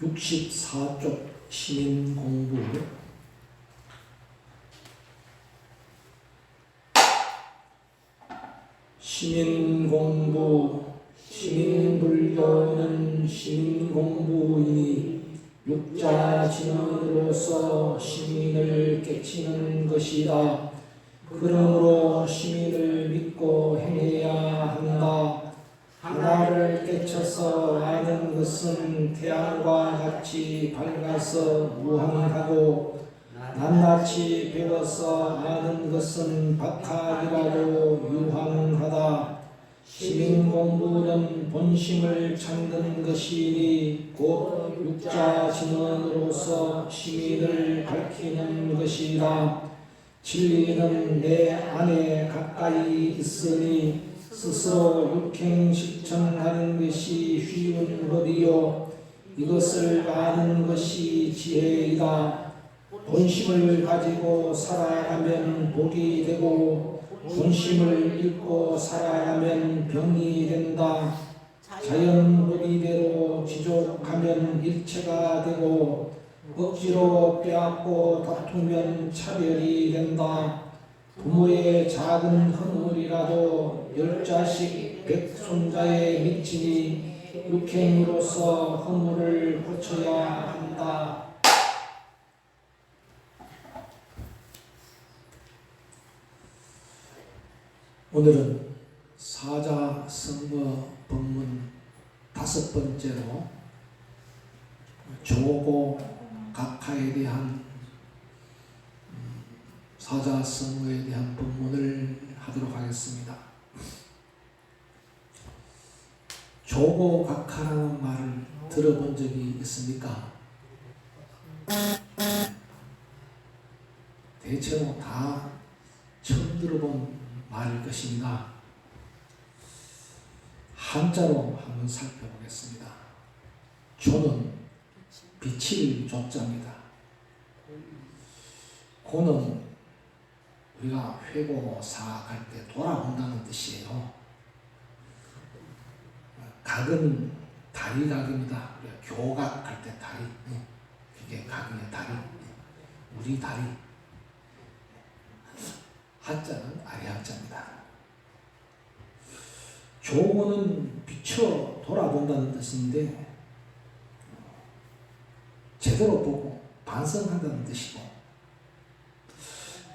64쪽 시민공부. 시민공부, 시민불교는 시민공부이니 육자진언으로서 시민을 깨치는 것이다. 그러므로 시민을 믿고 행해야 한다. 하나를 깨쳐서 아는 것은 태양과 같이 밝아서 무한하고 낱낱이 배워서 아는 것은 박학이라고 유한하다. 시민공부는 본심을 찾는 것이니 곧 육자진언으로서 시민을 밝히는 것이다. 진리는 내 안에 가까이 있으니 스스로 육행 실천하는 것이 쉬운 법이요 이것을 아는 것이 지혜이다. 본심을 가지고 살아가면 복이 되고 본심을 잃고 살아가면 병이 된다. 자연법이대로 지족하면 일체가 되고 억지로 빼앗고 다투면 차별이 된다. 부모의 작은 허물이라도 10자식 100손자에 미치니 육행으로서 허물을 고쳐야 한다. 오늘은 사자성어 법문 5번째로 조고 각하에 대한 사자성어에 대한 법문을 하도록 하겠습니다. 조고 각하라는 말을 들어본 적이 있습니까? 대체로 다 처음 들어본 말일 것입니다. 한자로 한번 살펴보겠습니다. 조는 빛일 조자입니다. 고는 우리가 회고사할 때 돌아온다는 뜻이에요. 각은 다리각입니다. 우리가 교각할 때 다리, 그게 각이에요. 다리, 우리 다리. 한자는 아래한자입니다. 조고는 비춰 돌아본다는 뜻인데 제대로 보고 반성한다는 뜻이고,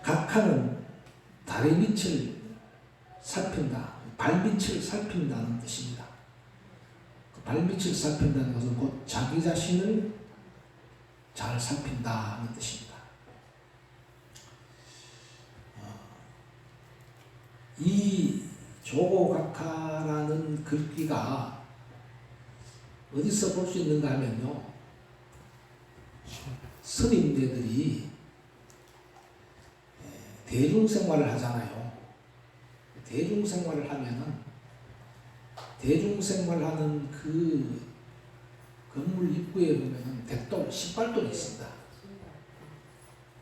각하는 다리 밑을 살핀다, 발밑을 살핀다는 뜻입니다. 그 발밑을 살핀다는 것은 곧 자기 자신을 잘 살핀다는 뜻입니다. 이 조고각하라는 글귀가 어디서 볼 수 있는가 하면요, 스님네들이 대중생활을 하잖아요. 대중생활을 하면은 대중생활하는 그 건물 입구에 보면은 대돌, 신발돌이 있습니다.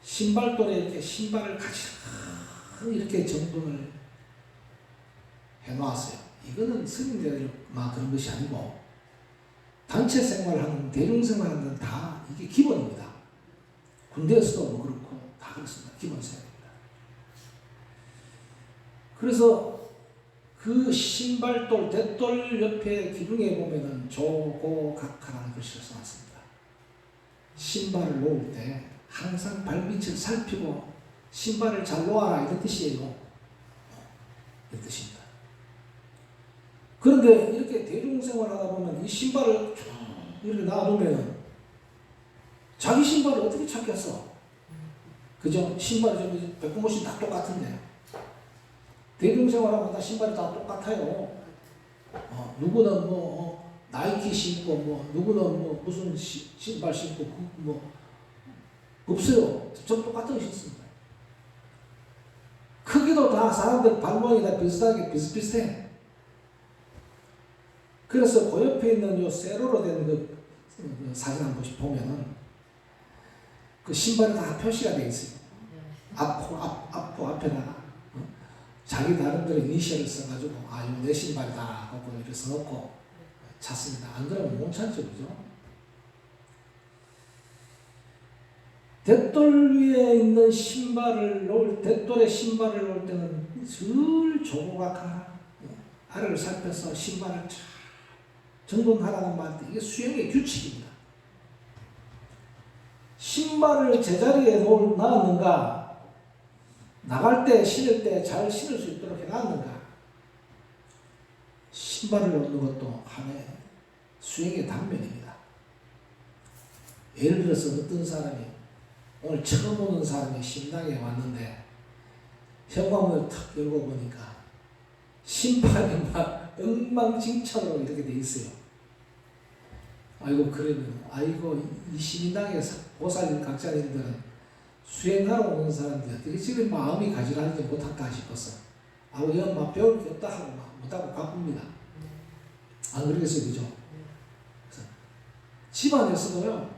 신발돌에 이렇게 신발을 가지런히 이렇게 정돈을 해놓았어요. 이거는 스님들만 그런 것이 아니고 단체 생활하는, 대중 생활하는 다 이게 기본입니다. 군대에서도 뭐 그렇고 다 그렇습니다. 기본 생활입니다. 그래서 그 신발돌, 대돌 옆에 기둥에 보면은 조고각하라는 글씨를 써놨습니다. 신발을 놓을 때 항상 발밑을 살피고 신발을 잘 놓아라, 이런 뜻이에요. 이런 뜻입니다. 그런데 이렇게 대중생활 하다 보면 이 신발을 쭉 이렇게 놔두면 자기 신발을 어떻게 찾겠어? 그죠? 신발이 좀 백구모신 다 똑같은데. 대중생활하고 다 신발이 다 똑같아요. 누구는 뭐 나이키 신고, 뭐 누구는 뭐 무슨 신발 신고, 뭐 없어요. 전 똑같은 거 신습니다. 크기도 다 사람들 발모양이 다 비슷비슷해. 그래서 그 옆에 있는 요 세로로 된 그 사진 한 번씩 보면은 그 신발이 다 표시가 되어 있어요. 앞에다가 자기 나름대로 이니셜을 써가지고 이거 내 신발이다 하고 이렇게 써놓고 찾습니다. 안 그러면 못 찾죠, 그죠? 댓돌 위에 있는 댓돌에 신발을 놓을 때는 늘 조고각하라. 아래를 살펴서 신발을 잘 정돈하라는 말인데 이게 수행의 규칙입니다. 신발을 제자리에 놔놨는가, 나갈 때 신을 때 잘 신을 수 있도록 해놨는가. 신발을 놓는 것도 하나의 수행의 단면입니다. 예를 들어서 어떤 사람이 오늘 처음 오는 사람이 신당에 왔는데 현관문을 탁 열고 보니까 신발이 막 엉망진창으로 이렇게 돼 있어요. 그러면 이 신당에서 보살님 각자님들은 수행하러 오는 사람들 어떻게 지금 마음이 가지런하지 못할까 싶어서 이건 막 배울 게 없다 하고 막 못하고 바쁩니다. 안 그러겠어요, 그죠? 그래서 집안에서도요,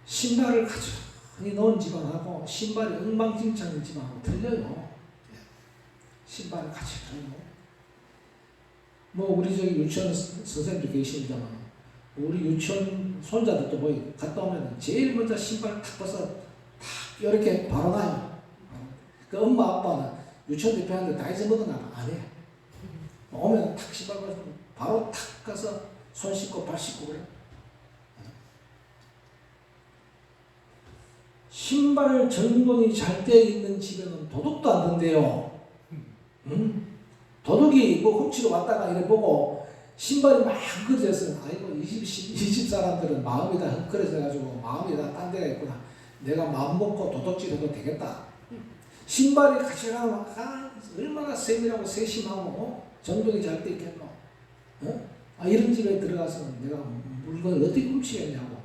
신발을 가지런히 넣은 집안하고 신발이 엉망진창인 집안하고 틀려요. 신발을 가지런히 우리 유치원 선생님도 계십니다만 우리 유치원 손자들도 갔다 오면 제일 먼저 신발 탁 벗어 탁 이렇게 바로 놔요. 그 엄마 아빠는 유치원 대표하는데 다 잊어먹었나 안 해. 오면 탁 신발 벗어 바로 탁 가서 손 씻고 발 씻고 그래. 신발 정돈이 잘 되어 있는 집에는 도둑도 안 든대요. 도둑이 훔치러 왔다가 이래 보고 신발이 막 헝클어져서 이 집 사람들은 마음이 다 헝클어져가지고 마음이 다 딴 데가 있구나. 내가 마음 먹고 도둑질해도 되겠다. 신발이 가시가 얼마나 세밀하고 세심하고 정돈이 잘 돼 있겠노. 이런 집에 들어가서는 내가 물건을 어떻게 훔치겠냐고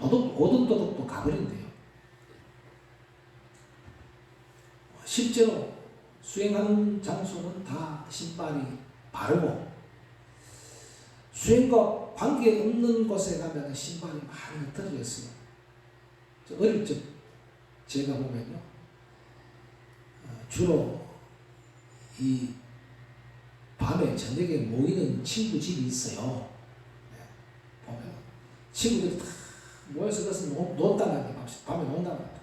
오던 도둑도 가버린대요. 실제로 수행하는 장소는 다 신발이 바르고 수행과 관계없는 곳에 가면 신발이 많이 흩어져 있어요. 어릴 적 제가 보면요, 주로 이 밤에 저녁에 모이는 친구 집이 있어요. 보면 친구들이 다 모여서 그것을 논다는 게 밤에 논다는 거예요.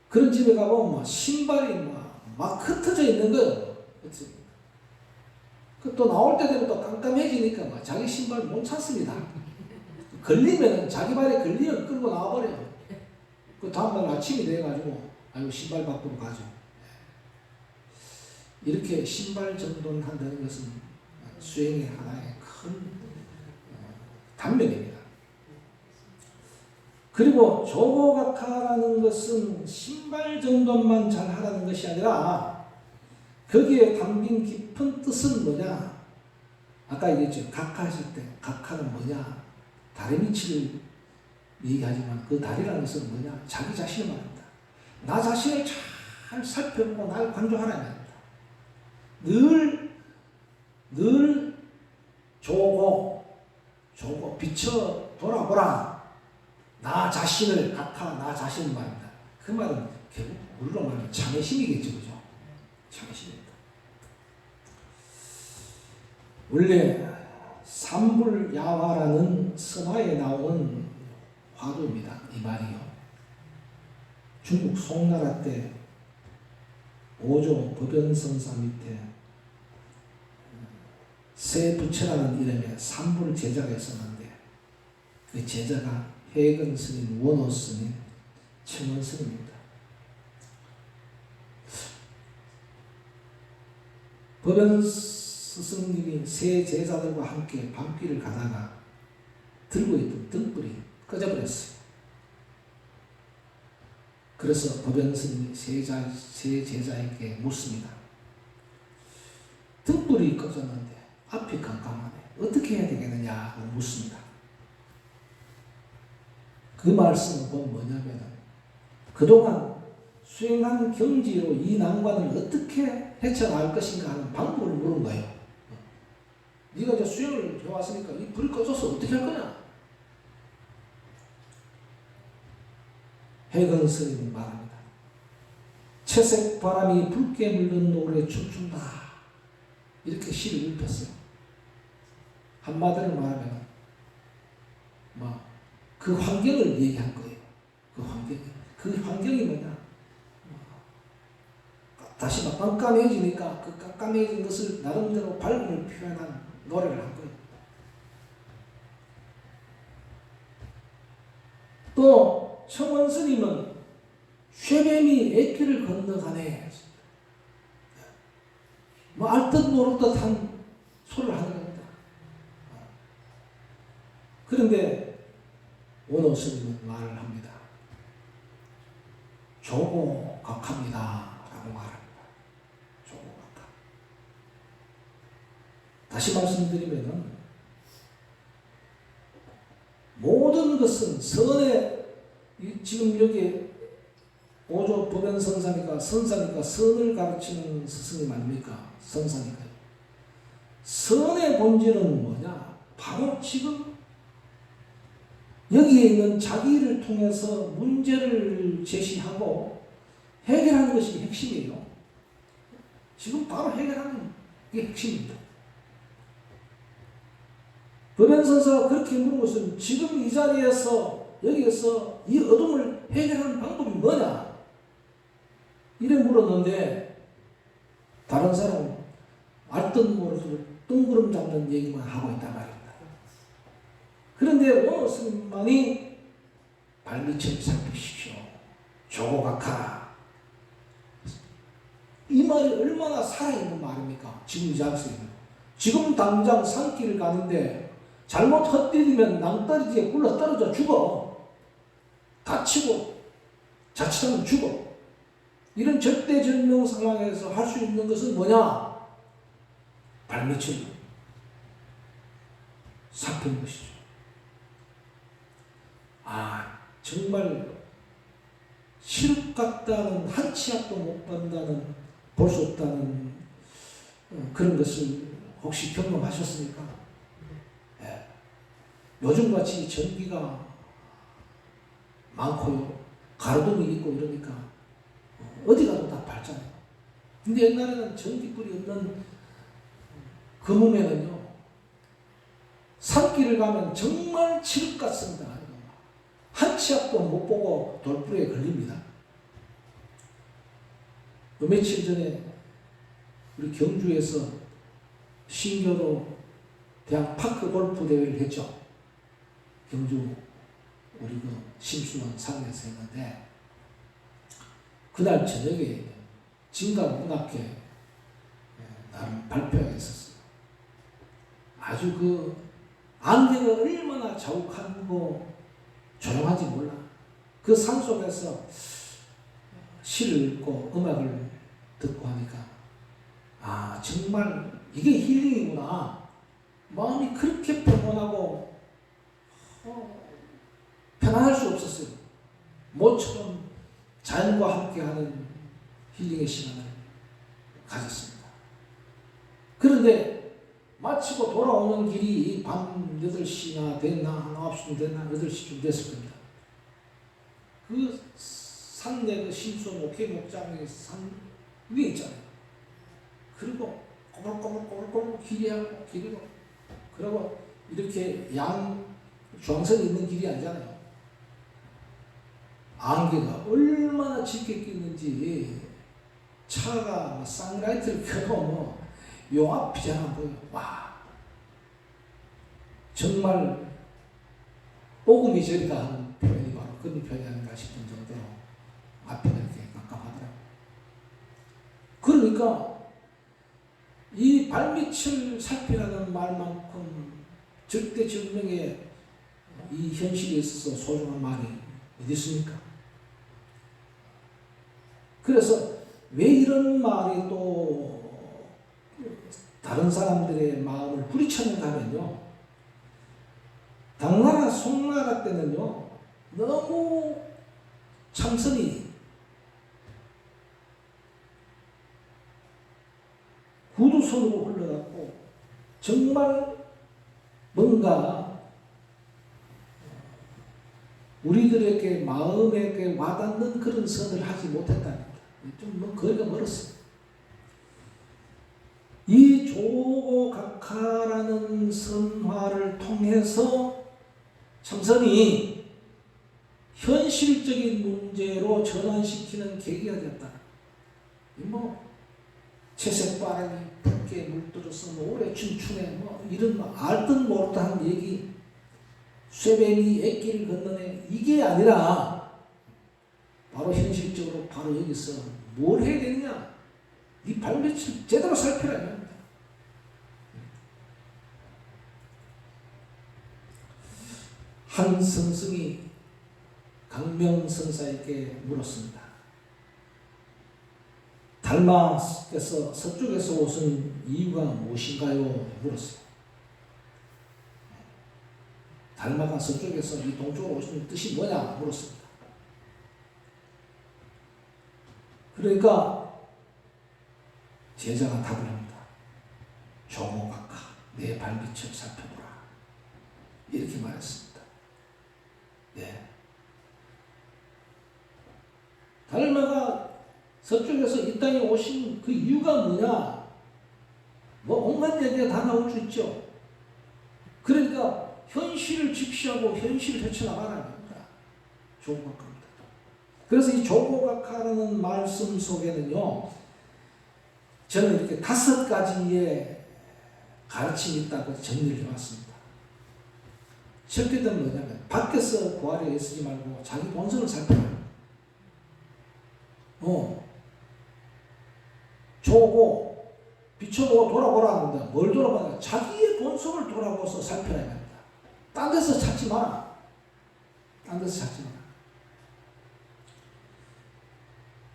그런 집에 가보면 신발이 막 흩어져 있는 거예요. 또 나올 때 되면 또 깜깜해지니까 자기 신발 못 찾습니다. 걸리면 자기 발에 걸리면 끌고 나와버려요. 그 다음날 아침이 돼가지고 신발 밖으로 가죠. 이렇게 신발 정돈한다는 것은 수행의 하나의 큰 단면입니다. 그리고 조고각하라는 것은 신발 정돈만 잘 하라는 것이 아니라 거기에 담긴 깊은 뜻은 뭐냐? 아까 얘기했죠. 각하하실 때 각하는 뭐냐? 다리 밑을 얘기하지만 그 다리라는 것은 뭐냐? 자기 자신을 말합니다. 나 자신을 잘 살펴보고 날 관조하라는 말입니다. 늘 조고 비춰 돌아보라. 나 자신을 각하, 나 자신을 말입니다. 그 말은 결국 우리로 말하면 참회심이겠죠, 그죠? 참회심입니다. 원래 삼불야화라는 선화에 나오는 화두입니다. 이 말이요. 중국 송나라 때 5조 법연성사 밑에 세부처라는 이름의 삼불 제자가 있었는데 그 제자가 해근 스님, 원호 스님, 청원 스님입니다. 법연 스승님이 세 제자들과 함께 밤길을 가다가 들고 있던 등불이 꺼져버렸어요. 그래서 법연 스님이 세 제자에게 묻습니다. 등불이 꺼졌는데 앞이 깜깜하네. 어떻게 해야 되겠느냐고 묻습니다. 그 말씀은 뭐냐면 그동안 수행한 경지로 이 난관을 어떻게 헤쳐나갈 것인가 하는 방법을 물은 거예요. 네가 이제 수행을 해왔으니까 이 불이 꺼져서 어떻게 할 거냐? 해근 스님이 말합니다. 채색 바람이 붉게 물든 노을에 춤춘다. 이렇게 시를 읊었어요. 한마디로 말하면 그 환경을 얘기한 거예요. 그 환경이 뭐냐? 다시 깜깜해지니까 그 깜깜해진 것을 나름대로 밝음을 표현한 노래를 한 거예요. 또 청원스님은 쇠뱀이 애길을 건너가네. 알듯 모르듯한 소리를 하는 겁니다. 그런데 원호 스님은 말을 합니다. 조고각합니다 라고 말합니다. 조고각합. 다시 말씀드리면 모든 것은 선에 지금 여기 오조 법연선사니까 선사니까 선을 가르치는 스승님 아닙니까? 선사니까요. 선의 본질은 뭐냐? 바로 지금 여기에 있는 자기를 통해서 문제를 제시하고 해결하는 것이 핵심이에요. 지금 바로 해결하는 게 핵심입니다. 법연선사가 그렇게 물은 것은 지금 이 자리에서 여기에서 이 어둠을 해결하는 방법이 뭐냐? 이래 물었는데 다른 사람은 알듯 모르듯 뜬구름 잡는 얘기만 하고 있단 말입니다. 그런데 원호 스님만이 발밑을 살피십시오. 조고각하. 이 말이 얼마나 살아있는 말입니까? 지금 이 자리에서. 지금 당장 산길을 가는데 잘못 헛디디면 낭떠러지에 굴러 떨어져 죽어. 다치고 자칫하면 죽어. 이런 절대절명 상황에서 할 수 있는 것은 뭐냐? 발밑을 살피는 것이죠. 정말 시륵 같다는 한 치 앞도 못 간다는 볼 수 없다는 그런 것을 혹시 경험하셨습니까? 네. 요즘같이 전기가 많고요. 가로등이 있고 이러니까 어디 가도 다 밝잖아요. 근데 옛날에는 전기불이 없는 그 몸에는요, 산길을 가면 정말 칠흑 같습니다. 한 치 앞도 못 보고 돌불에 걸립니다. 며칠 전에 우리 경주에서 신교로 대학 파크 골프 대회를 했죠. 경주 우리 그 심수원 상에서 했는데 그날 저녁에 진강 문 앞에 나름 발표가 있었어요. 아주 그 안개가 얼마나 자욱하고 조용한지 몰라. 그 산 속에서 시를 읽고 음악을 듣고 하니까 정말 이게 힐링이구나. 마음이 그렇게 평온하고 편안할 수 없었어요. 모처럼 자연과 함께하는 힐링의 시간을 가졌습니다. 그런데 마치고 돌아오는 길이 밤 8시나 됐나, 한 9시쯤 됐나, 8시쯤 됐을 겁니다. 그 산내 그 심수 목회 목장의 산 위에 있잖아요. 그리고 꼬불꼬불꼬불 길이하고 길이고, 그리고 이렇게 양 중앙선이 있는 길이 아니잖아요. 안개가 얼마나 짙게 끼는지 차가 선라이트를 켜놓으면 요 앞이 잘 안 보여요. 와, 정말 오금이 저리다 하는 표현이 바로 그런 표현이 아닌가 싶은 정도로 앞이 이렇게 깜깜하더라고요. 그러니까 이 발밑을 살피라는 말만큼 절대절명의 이 현실에 있어서 소중한 말이 어디 있습니까? 그래서 왜 이런 말이 또 다른 사람들의 마음을 부리쳤는가 하면요, 당나라 송나라 때는요 너무 참선이 구두선으로 흘러갔고 정말 뭔가 우리들에게 마음에게 와닿는 그런 선을 하지 못했답니다. 좀 거리가 멀었어요. 이 조고각하라는 선화를 통해서 참선이 현실적인 문제로 전환시키는 계기가 되었다. 채색바람이 붉게 물들어서 오래 춘춘해 이런 알듯 모르듯한 얘기, 쇠뱀이 애기를 걷는 이게 아니라 바로 현실적으로 바로 여기서 뭘 해야 되느냐? 네 발밑을 제대로 살펴라 합니다. 한 성승이 강명선사에게 물었습니다. 달마께서 서쪽에서 오신 이유가 무엇인가요? 물었어요. 달마가 서쪽에서 이 동쪽으로 오신 뜻이 뭐냐? 물었습니다. 그러니까 제자가 답을 합니다. 조고각하, 내 발밑을 살펴보라. 이렇게 말했습니다. 네. 달마가 서쪽에서 이 땅에 오신 그 이유가 뭐냐? 온갖 얘기가 다 나올 수 있죠. 그러니까 현실을 직시하고 현실을 헤쳐나가라는 겁니다. 조고각하입니다. 그래서 이 조고각하라는 말씀 속에는요, 저는 이렇게 5가지의 가르침이 있다고 정리를 해봤습니다. 첫째는 뭐냐면 밖에서 구하려 애쓰지 말고 자기 본성을 살펴라. 조고 비춰보고 돌아보라 합니다. 뭘 돌아보냐? 자기의 본성을 돌아보서 살펴야 합니다. 딴 데서 찾지 마라. 딴 데서 찾지 마라.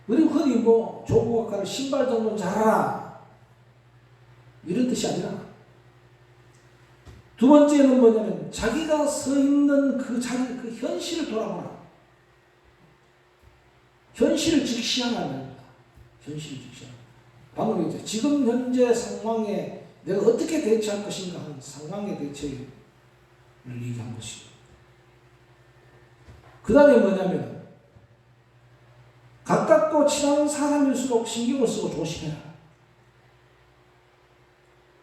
우리 흔히 조고각하를 신발 정도 잘하라 이런 뜻이 아니라, 두 번째는 뭐냐면 자기가 서 있는 그 자리, 그 현실을 돌아보라. 현실을 직시하라 말입니다. 현실을 직시하라. 방금 이제 지금 현재 상황에 내가 어떻게 대처할 것인가 하는 상황의 대처를 얘기한 것이고, 그 다음에 뭐냐면 가깝고 친한 사람일수록 신경을 쓰고 조심해라.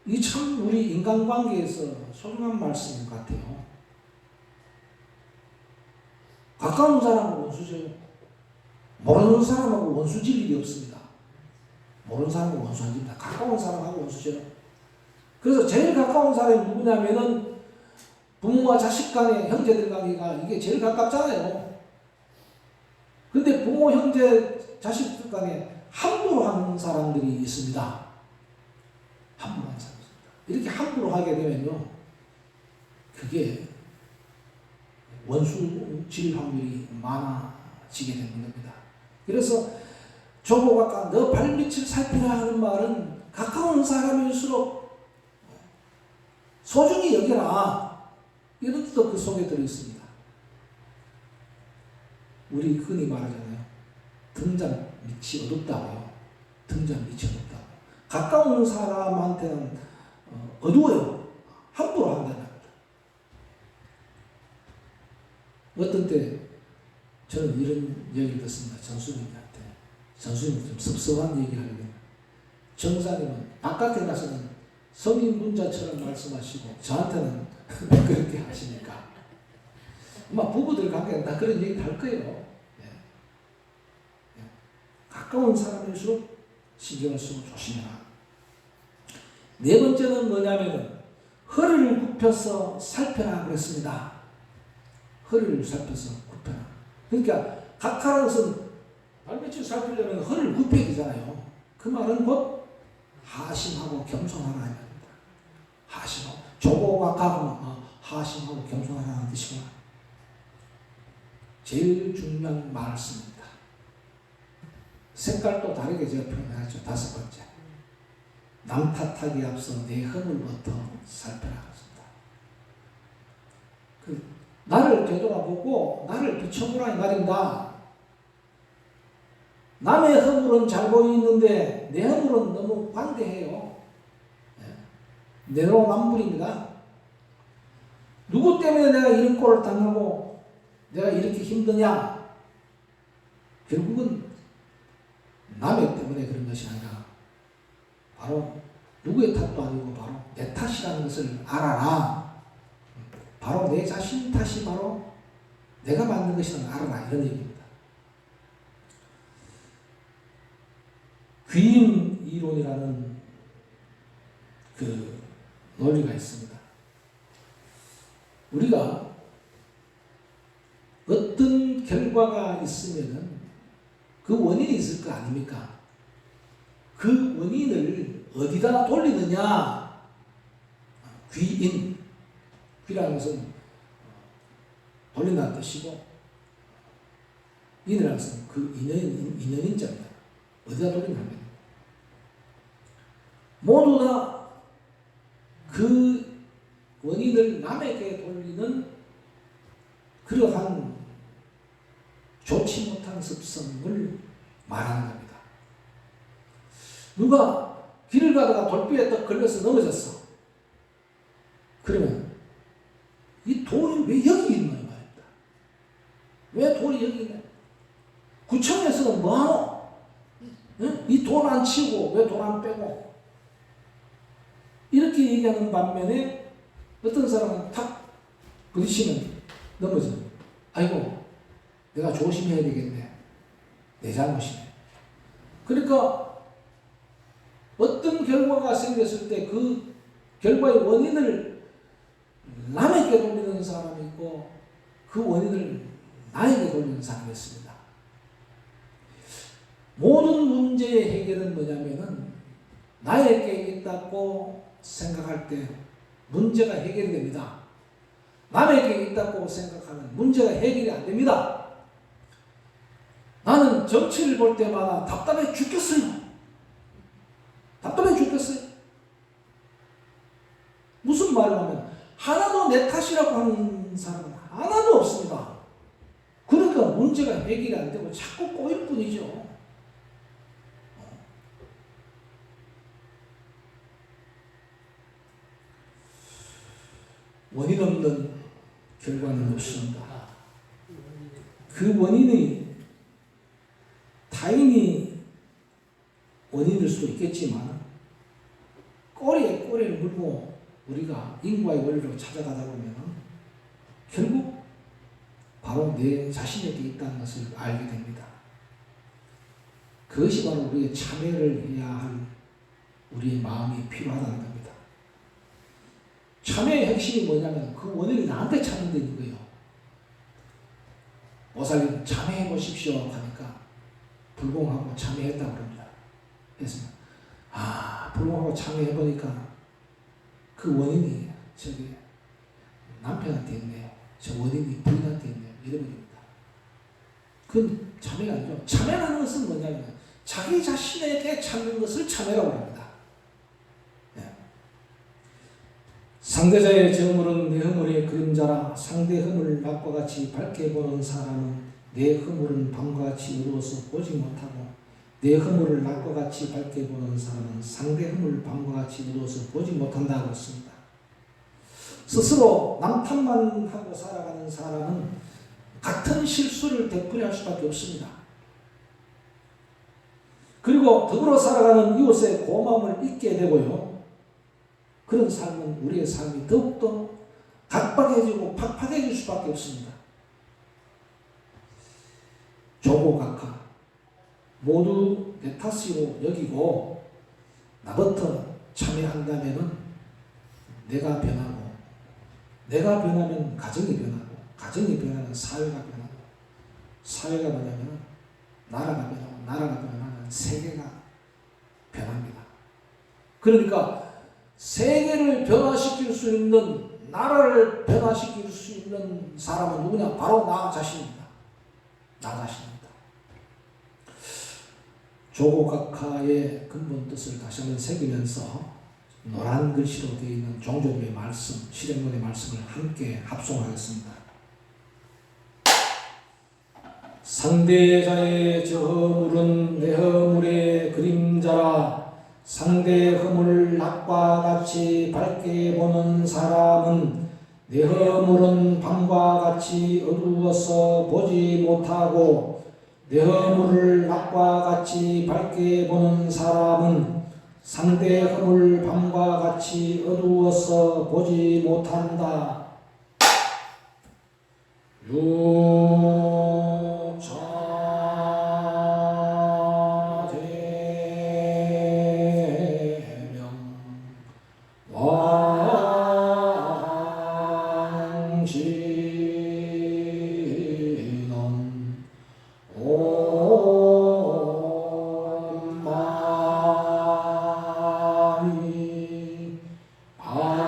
이 참 우리 인간관계에서 소중한 말씀인 것 같아요. 가까운 사람하고 원수죠. 모르는 사람하고 원수질 일이 없습니다. 모르는 사람하고 원수 안 집니다. 가까운 사람하고 원수죠. 그래서 제일 가까운 사람이 누구냐면은 부모와 자식 간의, 형제들 관계가 이게 제일 가깝잖아요. 근데 부모, 형제, 자식 간에 함부로 하는 사람들이 있습니다. 함부로 하는 사람이 있습니다. 이렇게 함부로 하게 되면요, 그게 원수질 확률이 많아지게 되는 겁니다. 그래서 조고각하 너 발밑을 살피라 하는 말은 가까운 사람일수록 소중히 여겨라, 이런 뜻도 그 속에 들어있습니다. 우리 흔히 말하잖아요. 등잔 밑이 어둡다고요. 등잔 밑이 어둡다고. 가까운 사람한테는 어두워요. 함부로 한다는 겁니다. 어떤 때 저는 이런 얘기를 듣습니다. 전수님한테. 전수님은 좀 섭섭한 얘기를 하게 됩니다. 정사님은 바깥에 나서는 성인 문자처럼 말씀하시고 저한테는 그렇게 하시니까 아마 부부들 관계는 다 그런 얘기를 할 거예요. 가까운 사람일수록 신경을 쓰고 조심해라. 네 번째는 뭐냐면 허리를 굽혀서 살펴라 그랬습니다. 허리를 살펴서 굽혀라. 그러니까 각하라는 것은 발밑을 살피려면 허리를 굽혀야 되잖아요. 그 말은 곧 하심하고 겸손하라 합니다. 하심하고 조고각하고 하심하고 겸손하라는 뜻이구나. 제일 중요한 말씀입니다. 색깔도 다르게 제가 표현하죠. 5번째. 남 탓하기 앞서 내 허물부터 살펴라. 나를 되돌아보고 나를 비춰보라 이 말입니다. 남의 허물은 잘 보이는데 내 허물은 너무 관대해요. 내로남불입니다. 누구 때문에 내가 이런 꼴을 당하고 내가 이렇게 힘드냐? 결국은 남의 때문에 그런 것이 아니라 바로 누구의 탓도 아니고 바로 내 탓이라는 것을 알아라. 바로 내 자신 탓이 바로 내가 만든 것이라는 걸 알아라, 이런 얘기입니다. 귀인 이론이라는 그 논리가 있습니다. 우리가 어떤 결과가 있으면은 그 원인이 있을 거 아닙니까? 그 원인을 어디다 돌리느냐? 귀인. 귀라는 것은 돌린다는 뜻이고, 인이라는 것은 그 인연인자입니다. 어디다 돌리냐면 모두 다 그 원인을 남에게 돌리는 그러한 좋지 못한 습성을 말하는 겁니다. 누가 길을 가다가 돌비에 딱 걸려서 넘어졌어. 그러면 이 돌이 왜 여기 있나 이 말입니다. 왜 돌이 여기 있나? 구청에서는 뭐하노? 이 돌 안 치우고 왜 돌 안 빼고? 이렇게 얘기하는 반면에 어떤 사람은 탁 부딪히면 넘어져. 아이고, 내가 조심해야 되겠네. 내 잘못이네. 그러니까 어떤 결과가 생겼을 때 그 결과의 원인을 남에게 돌리는 사람이 있고 그 원인을 나에게 돌리는 사람이 있습니다. 모든 문제의 해결은 뭐냐면은 나에게 있다고 생각할 때 문제가 해결이 됩니다. 남에게 있다고 생각하면 문제가 해결이 안 됩니다. 나는 정치를 볼 때마다 답답해 죽겠어요. 답답해 죽겠어요. 무슨 말을 하면 하나도 내 탓이라고 하는 사람은 하나도 없습니다. 그러니까 문제가 해결이 안 되고 자꾸 꼬일 뿐이죠. 원인 없는 결과는 없습니다. 그 원인이 타인이 원인일 수도 있겠지만 꼬리에 꼬리를 물고 우리가 인과의 원리로 찾아가다 보면 결국 바로 내 자신에게 있다는 것을 알게 됩니다. 그것이 바로 우리의 참회를 해야 할 우리의 마음이 필요하다는 겁니다. 참회의 핵심이 뭐냐면 그 원인이 나한테 찾는 데 있는 거예요. 보살님 참회해 보십시오 하니까 불공하고 참회했다고 그럽니다. 그래서 불공하고 참회해 보니까 그 원인이 저기 남편한테 있네요. 저 원인이 부인한테 있네요. 이러버립니다. 그건 참회가 아니죠. 참회라는 것은 뭐냐면 자기 자신에게 찾는 것을 참회라고 합니다. 상대자의 저물은 내 허물의 그림자라. 상대 허물을 낮과 같이 밝게 보는 사람은 내 허물은 밤과 같이 어두워서 보지 못하고, 내 허물을 낮과 같이 밝게 보는 사람은 상대 허물을 밤과 같이 어두워서 보지 못한다고 했습니다. 스스로 남 탓만 하고 살아가는 사람은 같은 실수를 되풀이할 수밖에 없습니다. 그리고 더불어 살아가는 이웃의 고마움을 잊게 되고요. 그런 삶은 우리의 삶이 더욱더 각박해지고 팍팍해질 수밖에 없습니다. 조고각하 모두 내 탓으로 여기고 나부터 참여한다면은 내가 변하고, 내가 변하면 가정이 변하고, 가정이 변하면 사회가 변하고, 사회가 변하면 나라가 변하고, 나라가 변하면 세계가 변합니다. 그러니까 세계를 변화시킬 수 있는, 나라를 변화시킬 수 있는 사람은 누구냐? 바로 나 자신입니다. 나 자신입니다. 조고각하의 근본 뜻을 다시 한번 새기면서 노란 글씨로 되어 있는 종조부의 말씀, 실행론의 말씀을 함께 합송하겠습니다. 상대자의 저 허물은 내 허물의 그림자라. 상대 허물을 낮과 같이 밝게 보는 사람은 내 허물은 밤과 같이 어두워서 보지 못하고, 내 허물을 낮과 같이 밝게 보는 사람은 상대 허물 밤과 같이 어두워서 보지 못한다. 유차대명 왕진원 온 마음이 밤내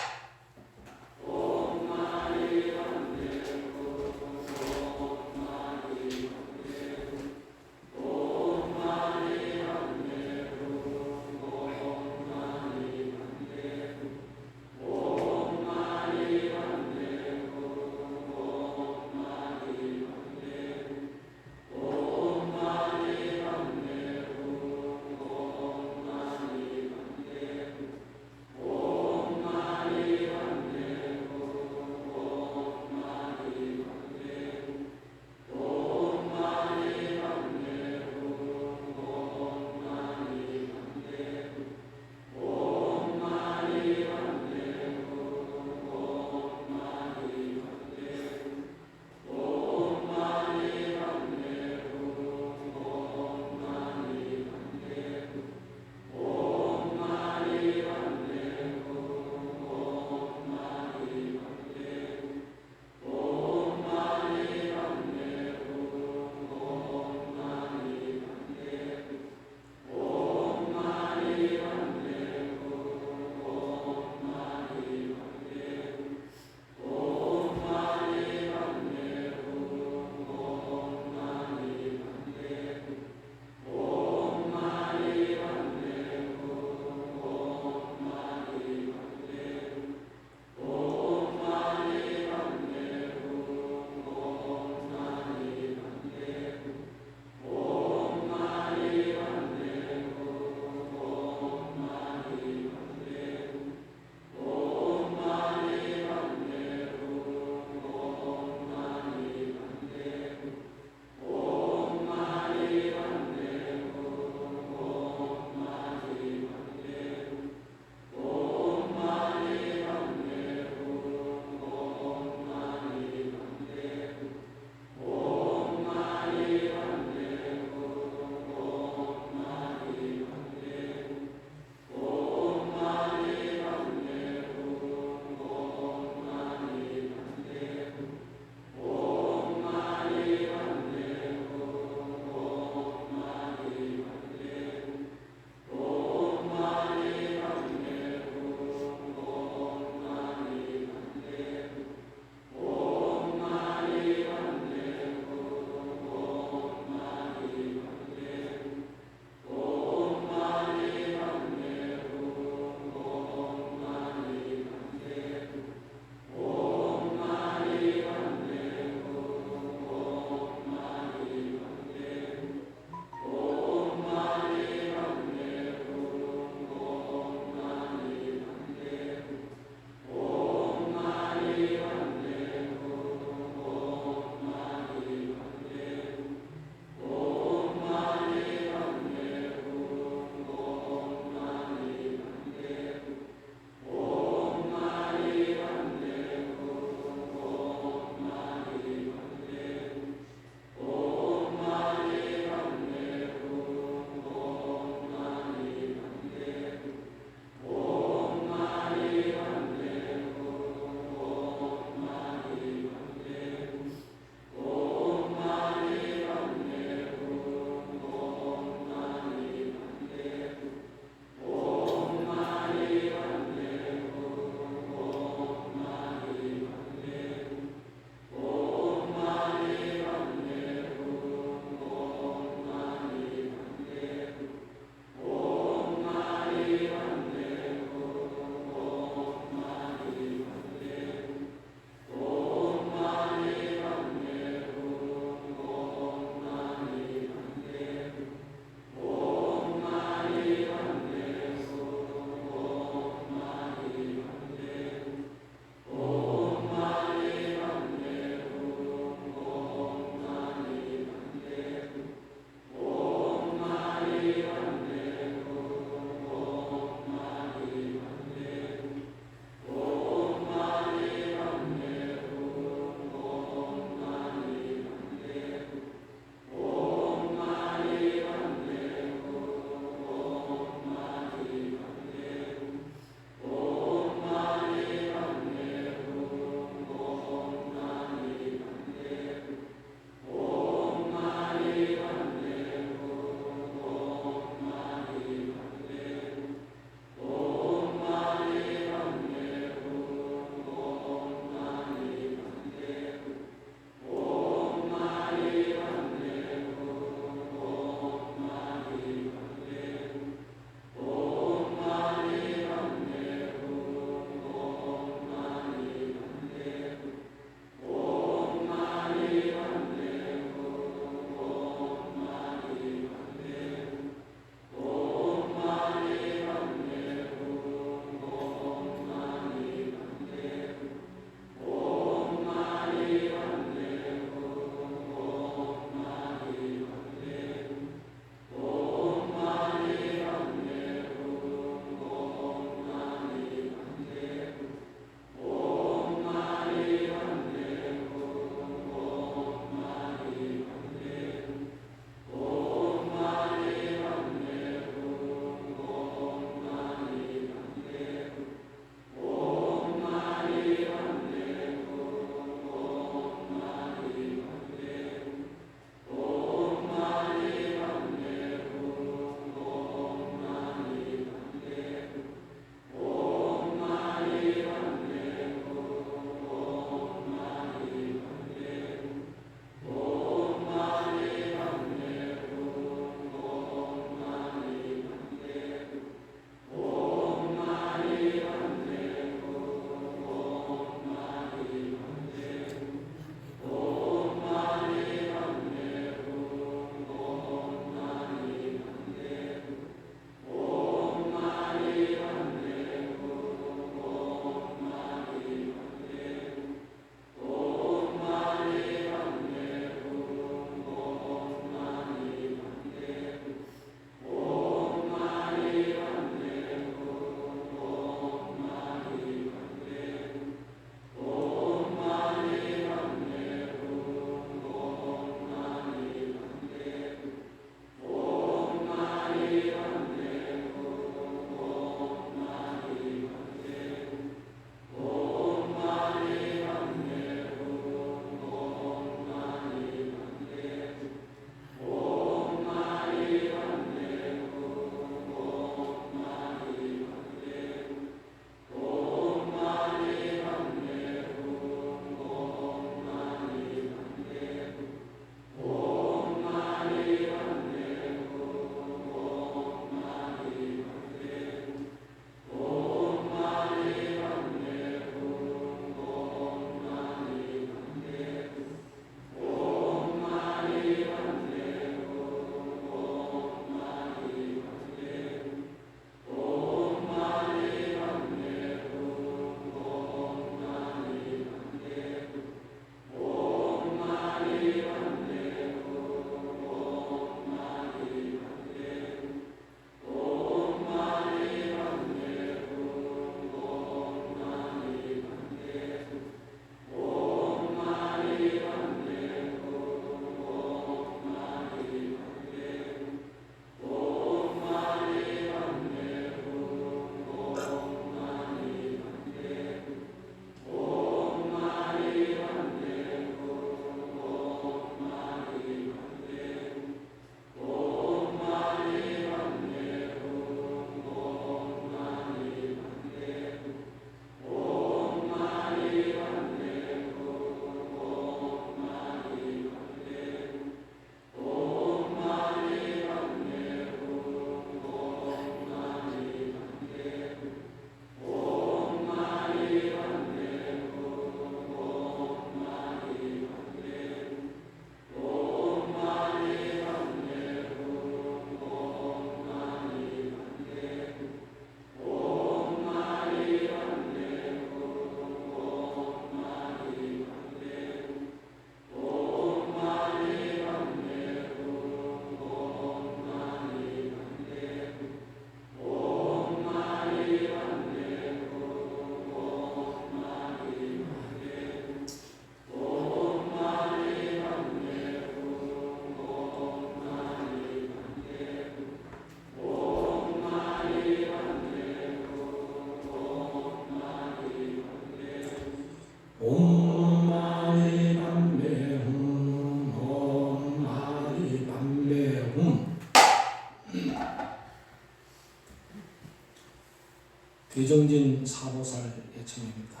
대정진 사보살 예청입니다.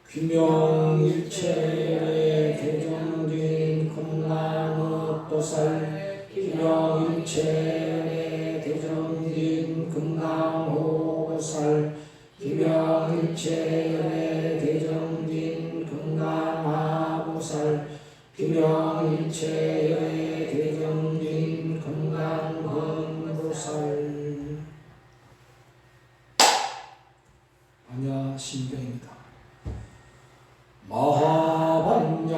귀명일체 대정진 금강업도살 귀명일체 대정진 금강호보살 귀명일체 대정진 금강하보살 귀명일체 대정진 금강건보살. 반야 신경입니다. 마하반야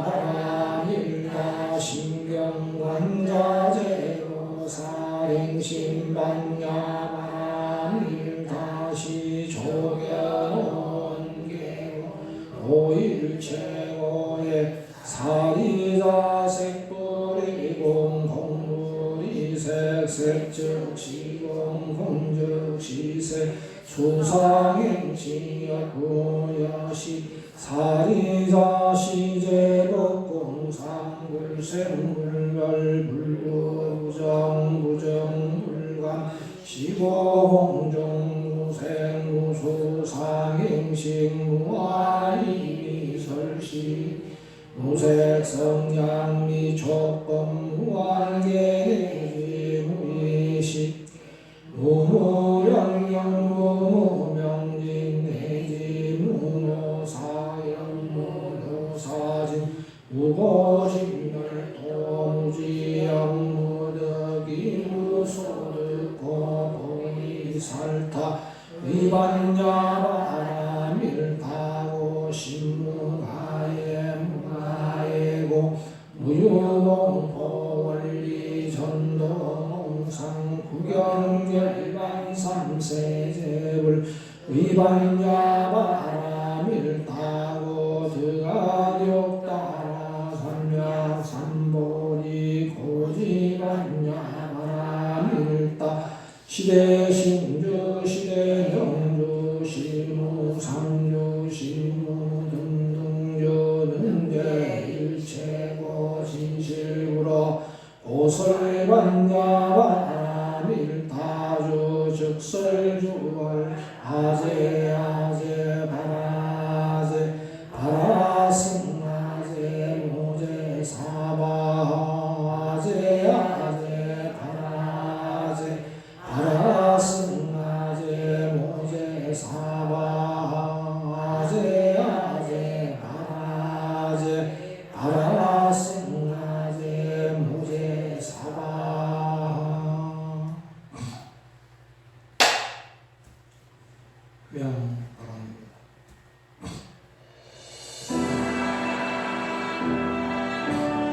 바라밀다 신경관자재로 사행신반야 바라밀 다시 조견원계로 오일체고에 사리자색불이공 공불이색색즉 시공 공즉시색 수상행시여구여시 사리자 시제법공상불생불멸 불구부정부정불감 시고공정무생무수상행식무아이미설시 무색성양미초법무안계무의식 무무령령무명진내지무노사연무노사진 무고진멸도무지영무덕이무소득고보이살타 위반야바라밀가고 신무가예무가예고 무유공포원리전도몽상 구경열반 삼세제불 위반야바라밀타고 드가욕따라 삼약삼보리 고지반야바라밀타 시대신주 시대명주 시무상주 시무등등주 능제일체고 진실불어 고설반야